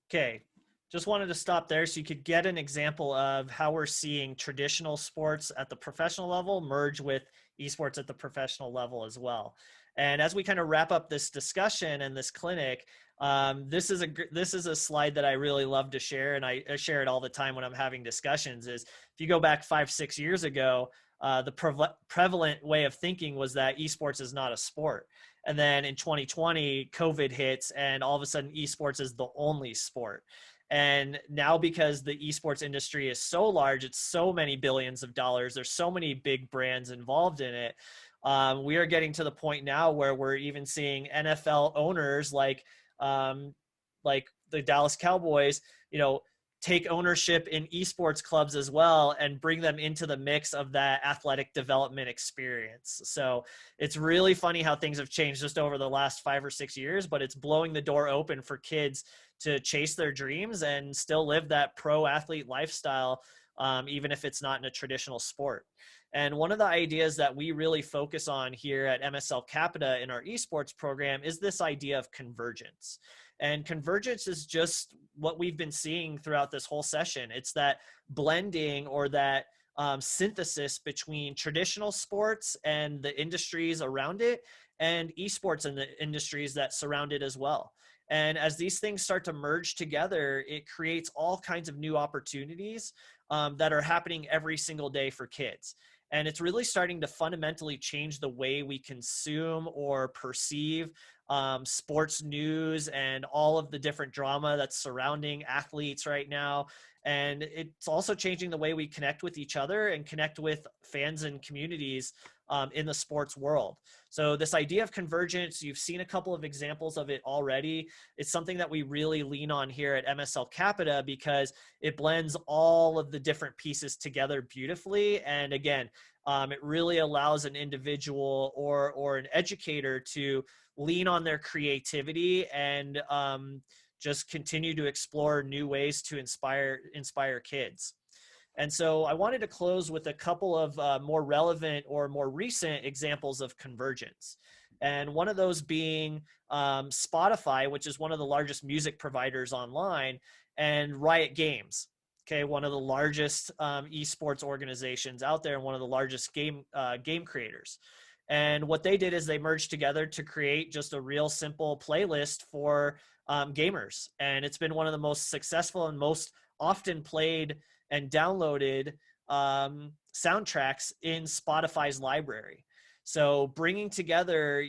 Okay, just wanted to stop there so you could get an example of how we're seeing traditional sports at the professional level merge with esports at the professional level as well. And as we kind of wrap up this discussion and this clinic, this is a slide that I really love to share, and I share it all the time when I'm having discussions. Is if you go back 5-6 years ago, the prevalent way of thinking was that esports is not a sport. And then in 2020, COVID hits, and all of a sudden esports is the only sport. And now, because the esports industry is so large, it's so many billions of dollars, there's so many big brands involved in it. We are getting to the point now where we're even seeing NFL owners like the Dallas Cowboys, take ownership in esports clubs as well and bring them into the mix of that athletic development experience. So it's really funny how things have changed just over the last 5 or 6 years, but it's blowing the door open for kids to chase their dreams and still live that pro athlete lifestyle, even if it's not in a traditional sport. And one of the ideas that we really focus on here at MSL Capita in our esports program is this idea of convergence. And convergence is just what we've been seeing throughout this whole session. It's that blending or that synthesis between traditional sports and the industries around it, and esports and the industries that surround it as well. And as these things start to merge together, it creates all kinds of new opportunities that are happening every single day for kids. And it's really starting to fundamentally change the way we consume or perceive sports news and all of the different drama that's surrounding athletes right now. And it's also changing the way we connect with each other and connect with fans and communities in the sports world. So this idea of convergence, you've seen a couple of examples of it already. It's something that we really lean on here at MSL Capita because it blends all of the different pieces together beautifully. And again, it really allows an individual or an educator to lean on their creativity and just continue to explore new ways to inspire kids. And so I wanted to close with a couple of more relevant or more recent examples of convergence. And one of those being Spotify, which is one of the largest music providers online, and Riot Games. Okay, one of the largest esports organizations out there and one of the largest game creators. And what they did is they merged together to create just a real simple playlist for gamers. And it's been one of the most successful and most often played and downloaded soundtracks in Spotify's library. So bringing together,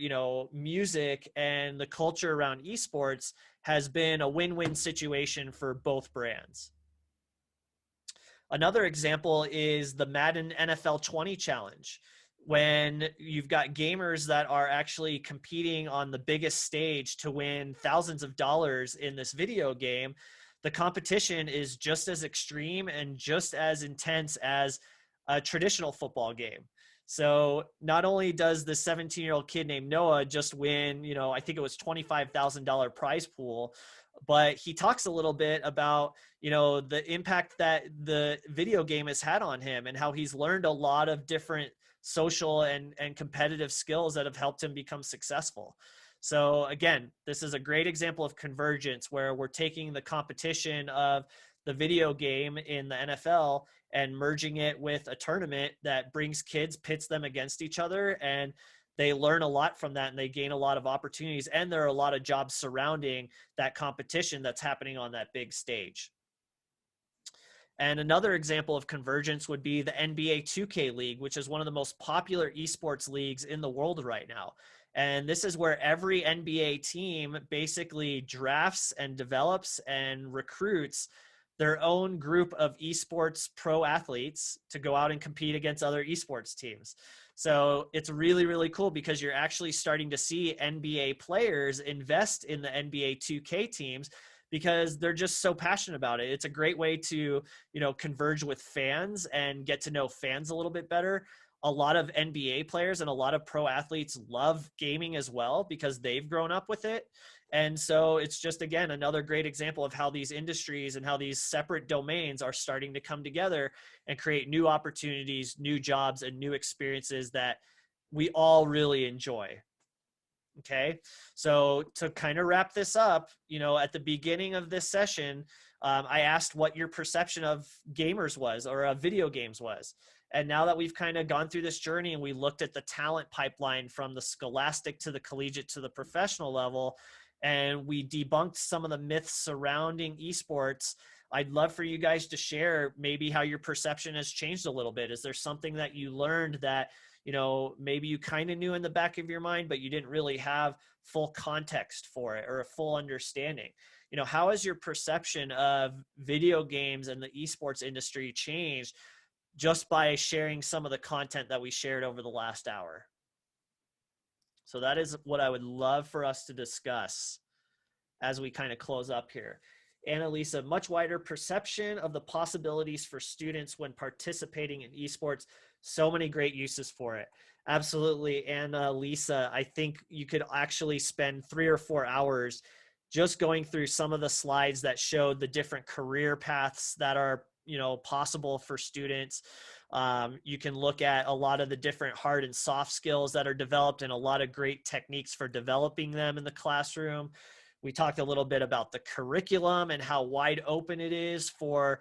music and the culture around esports has been a win-win situation for both brands. Another example is the Madden NFL 20 challenge, when you've got gamers that are actually competing on the biggest stage to win thousands of dollars in this video game. The competition is just as extreme and just as intense as a traditional football game. So not only does the 17-year-old kid named Noah just win, I think it was $25,000 prize pool, but he talks a little bit about, the impact that the video game has had on him and how he's learned a lot of different social and competitive skills that have helped him become successful. So again, this is a great example of convergence where we're taking the competition of the video game in the NFL and merging it with a tournament that brings kids, pits them against each other, and they learn a lot from that and they gain a lot of opportunities, and there are a lot of jobs surrounding that competition that's happening on that big stage. And another example of convergence would be the NBA 2K League, which is one of the most popular esports leagues in the world right now. And this is where every NBA team basically drafts and develops and recruits their own group of esports pro athletes to go out and compete against other esports teams. So it's really, really cool because you're actually starting to see NBA players invest in the NBA 2K teams because they're just so passionate about it. It's a great way to, converge with fans and get to know fans a little bit better. A lot of NBA players and a lot of pro athletes love gaming as well because they've grown up with it. And so it's just, again, another great example of how these industries and how these separate domains are starting to come together and create new opportunities, new jobs, and new experiences that we all really enjoy. Okay, so to kind of wrap this up, at the beginning of this session, I asked what your perception of gamers was or of video games was. And now that we've kind of gone through this journey and we looked at the talent pipeline from the scholastic to the collegiate to the professional level, and we debunked some of the myths surrounding esports, I'd love for you guys to share maybe how your perception has changed a little bit. Is there something that you learned that maybe you kind of knew in the back of your mind, but you didn't really have full context for it or a full understanding. How has your perception of video games and the esports industry changed just by sharing some of the content that we shared over the last hour? So that is what I would love for us to discuss as we kind of close up here. Annalisa, much wider perception of the possibilities for students when participating in esports. So many great uses for it. Absolutely. And Lisa, I think you could actually spend 3 or 4 hours just going through some of the slides that showed the different career paths that are possible for students. You can look at a lot of the different hard and soft skills that are developed and a lot of great techniques for developing them in the classroom. We talked a little bit about the curriculum and how wide open it is for,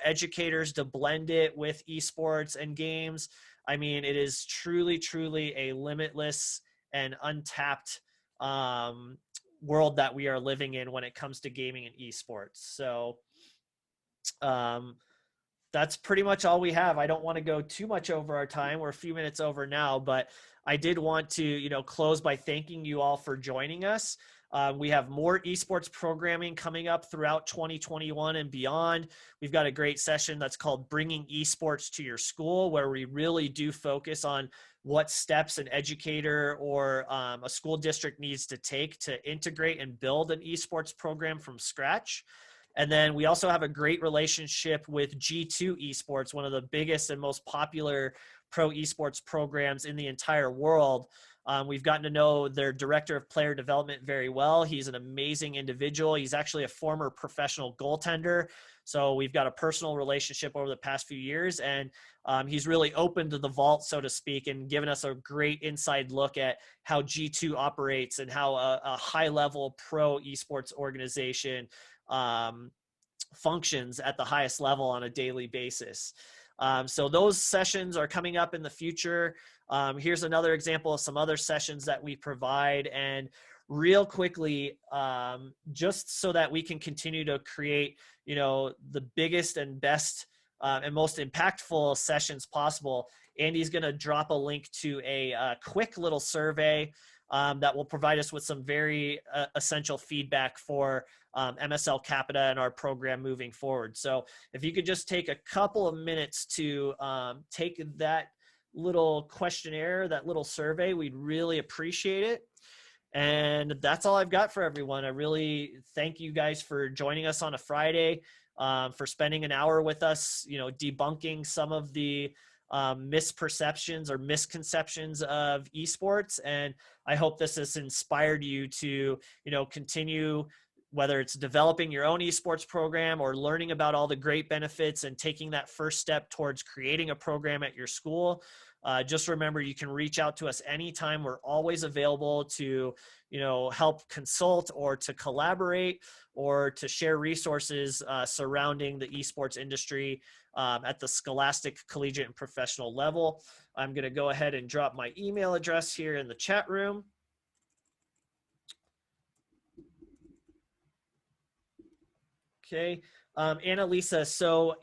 educators to blend it with esports and games. I mean, it is truly, truly a limitless and untapped world that we are living in when it comes to gaming and esports. So that's pretty much all we have. I don't want to go too much over our time. We're a few minutes over now, but I did want to, close by thanking you all for joining us. We have more esports programming coming up throughout 2021 and beyond. We've got a great session that's called Bringing Esports to Your School, where we really do focus on what steps an educator or a school district needs to take to integrate and build an esports program from scratch. And then we also have a great relationship with G2 Esports, one of the biggest and most popular pro esports programs in the entire world. We've gotten to know their director of player development very well. He's an amazing individual. He's actually a former professional goaltender. So we've got a personal relationship over the past few years, and he's really opened the vault, so to speak, and given us a great inside look at how G2 operates and how a high-level pro esports organization functions at the highest level on a daily basis. So those sessions are coming up in the future. Here's another example of some other sessions that we provide. And real quickly, just so that we can continue to create, the biggest and best and most impactful sessions possible, Andy's going to drop a link to a quick little survey that will provide us with some very essential feedback for MSL Capita and our program moving forward. So if you could just take a couple of minutes to take that little questionnaire, that little survey, we'd really appreciate it. And that's all I've got for everyone. I really thank you guys for joining us on a Friday, for spending an hour with us, debunking some of the misperceptions or misconceptions of esports. And I hope this has inspired you to, continue, whether it's developing your own esports program or learning about all the great benefits and taking that first step towards creating a program at your school. Just remember, you can reach out to us anytime. We're always available to, help consult or to collaborate or to share resources surrounding the esports industry at the scholastic, collegiate, and professional level. I'm going to go ahead and drop my email address here in the chat room. Okay. Annalisa, so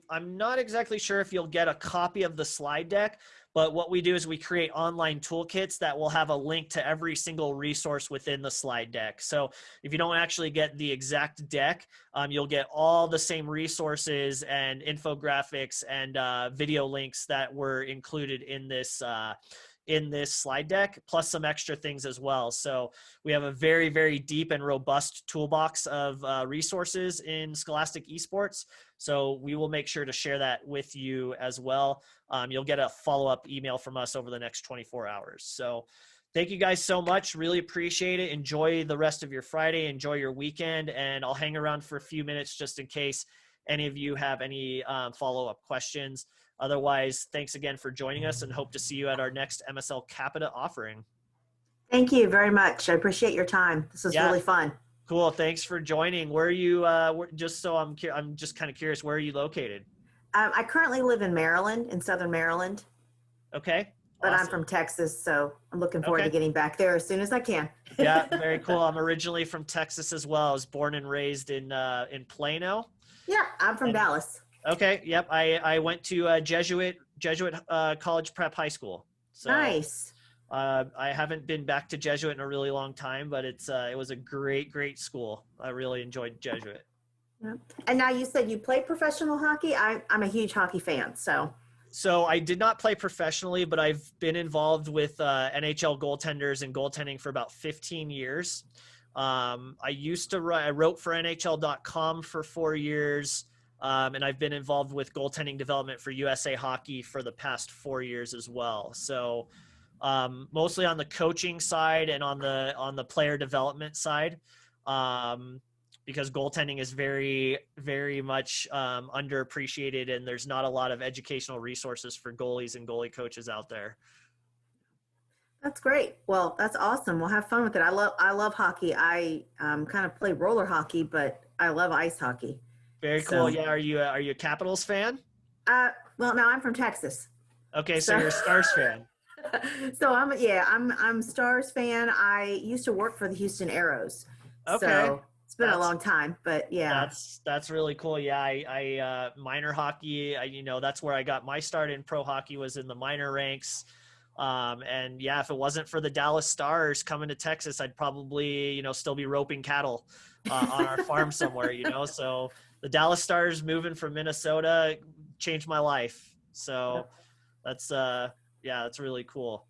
I'm not exactly sure if you'll get a copy of the slide deck, but what we do is we create online toolkits that will have a link to every single resource within the slide deck. So if you don't actually get the exact deck, you'll get all the same resources and infographics and video links that were included in this slide deck, plus some extra things as well. So we have a very, very deep and robust toolbox of resources in Scholastic Esports. So we will make sure to share that with you as well. You'll get a follow-up email from us over the next 24 hours. So thank you guys so much. Really appreciate it. Enjoy the rest of your Friday. Enjoy your weekend. And I'll hang around for a few minutes just in case any of you have any follow-up questions. Otherwise, thanks again for joining us and hope to see you at our next MSL Capita offering. Thank you very much. I appreciate your time. This was really fun. Cool. Thanks for joining. Where are you, just so I'm just kind of curious, where are you located? I currently live in Maryland, in Southern Maryland. Okay. But awesome. I'm from Texas, so I'm looking forward to getting back there as soon as I can. Yeah, very cool. I'm originally from Texas as well. I was born and raised in Plano. Yeah, I'm from Dallas. Okay. Yep. I went to Jesuit College Prep High School. So Nice. I haven't been back to Jesuit in a really long time, but it was a great school. I really enjoyed Jesuit. Yeah. And now you said you play professional hockey. I'm a huge hockey fan, so. So I did not play professionally, but I've been involved with NHL goaltenders and goaltending for about 15 years. I used to write, I wrote for NHL.com for 4 years, and I've been involved with goaltending development for USA Hockey for the past 4 years as well. So mostly on the coaching side and on the player development side. Because goaltending is very, very much underappreciated, and there's not a lot of educational resources for goalies and goalie coaches out there. That's great. Well, that's awesome. We'll have fun with it. I love hockey. I kind of play roller hockey, but I love ice hockey. Very cool. Yeah. Are you a Capitals fan? Well, no, I'm from Texas. Okay, so you're a Stars fan. So I'm Stars fan. I used to work for the Houston Aeros. Okay. So it's been a long time, but yeah. That's really cool. Yeah, I minor hockey. That's where I got my start in pro hockey, was in the minor ranks. And yeah, if it wasn't for the Dallas Stars coming to Texas, I'd probably still be roping cattle on our farm somewhere. So the Dallas Stars moving from Minnesota changed my life. So that's really cool.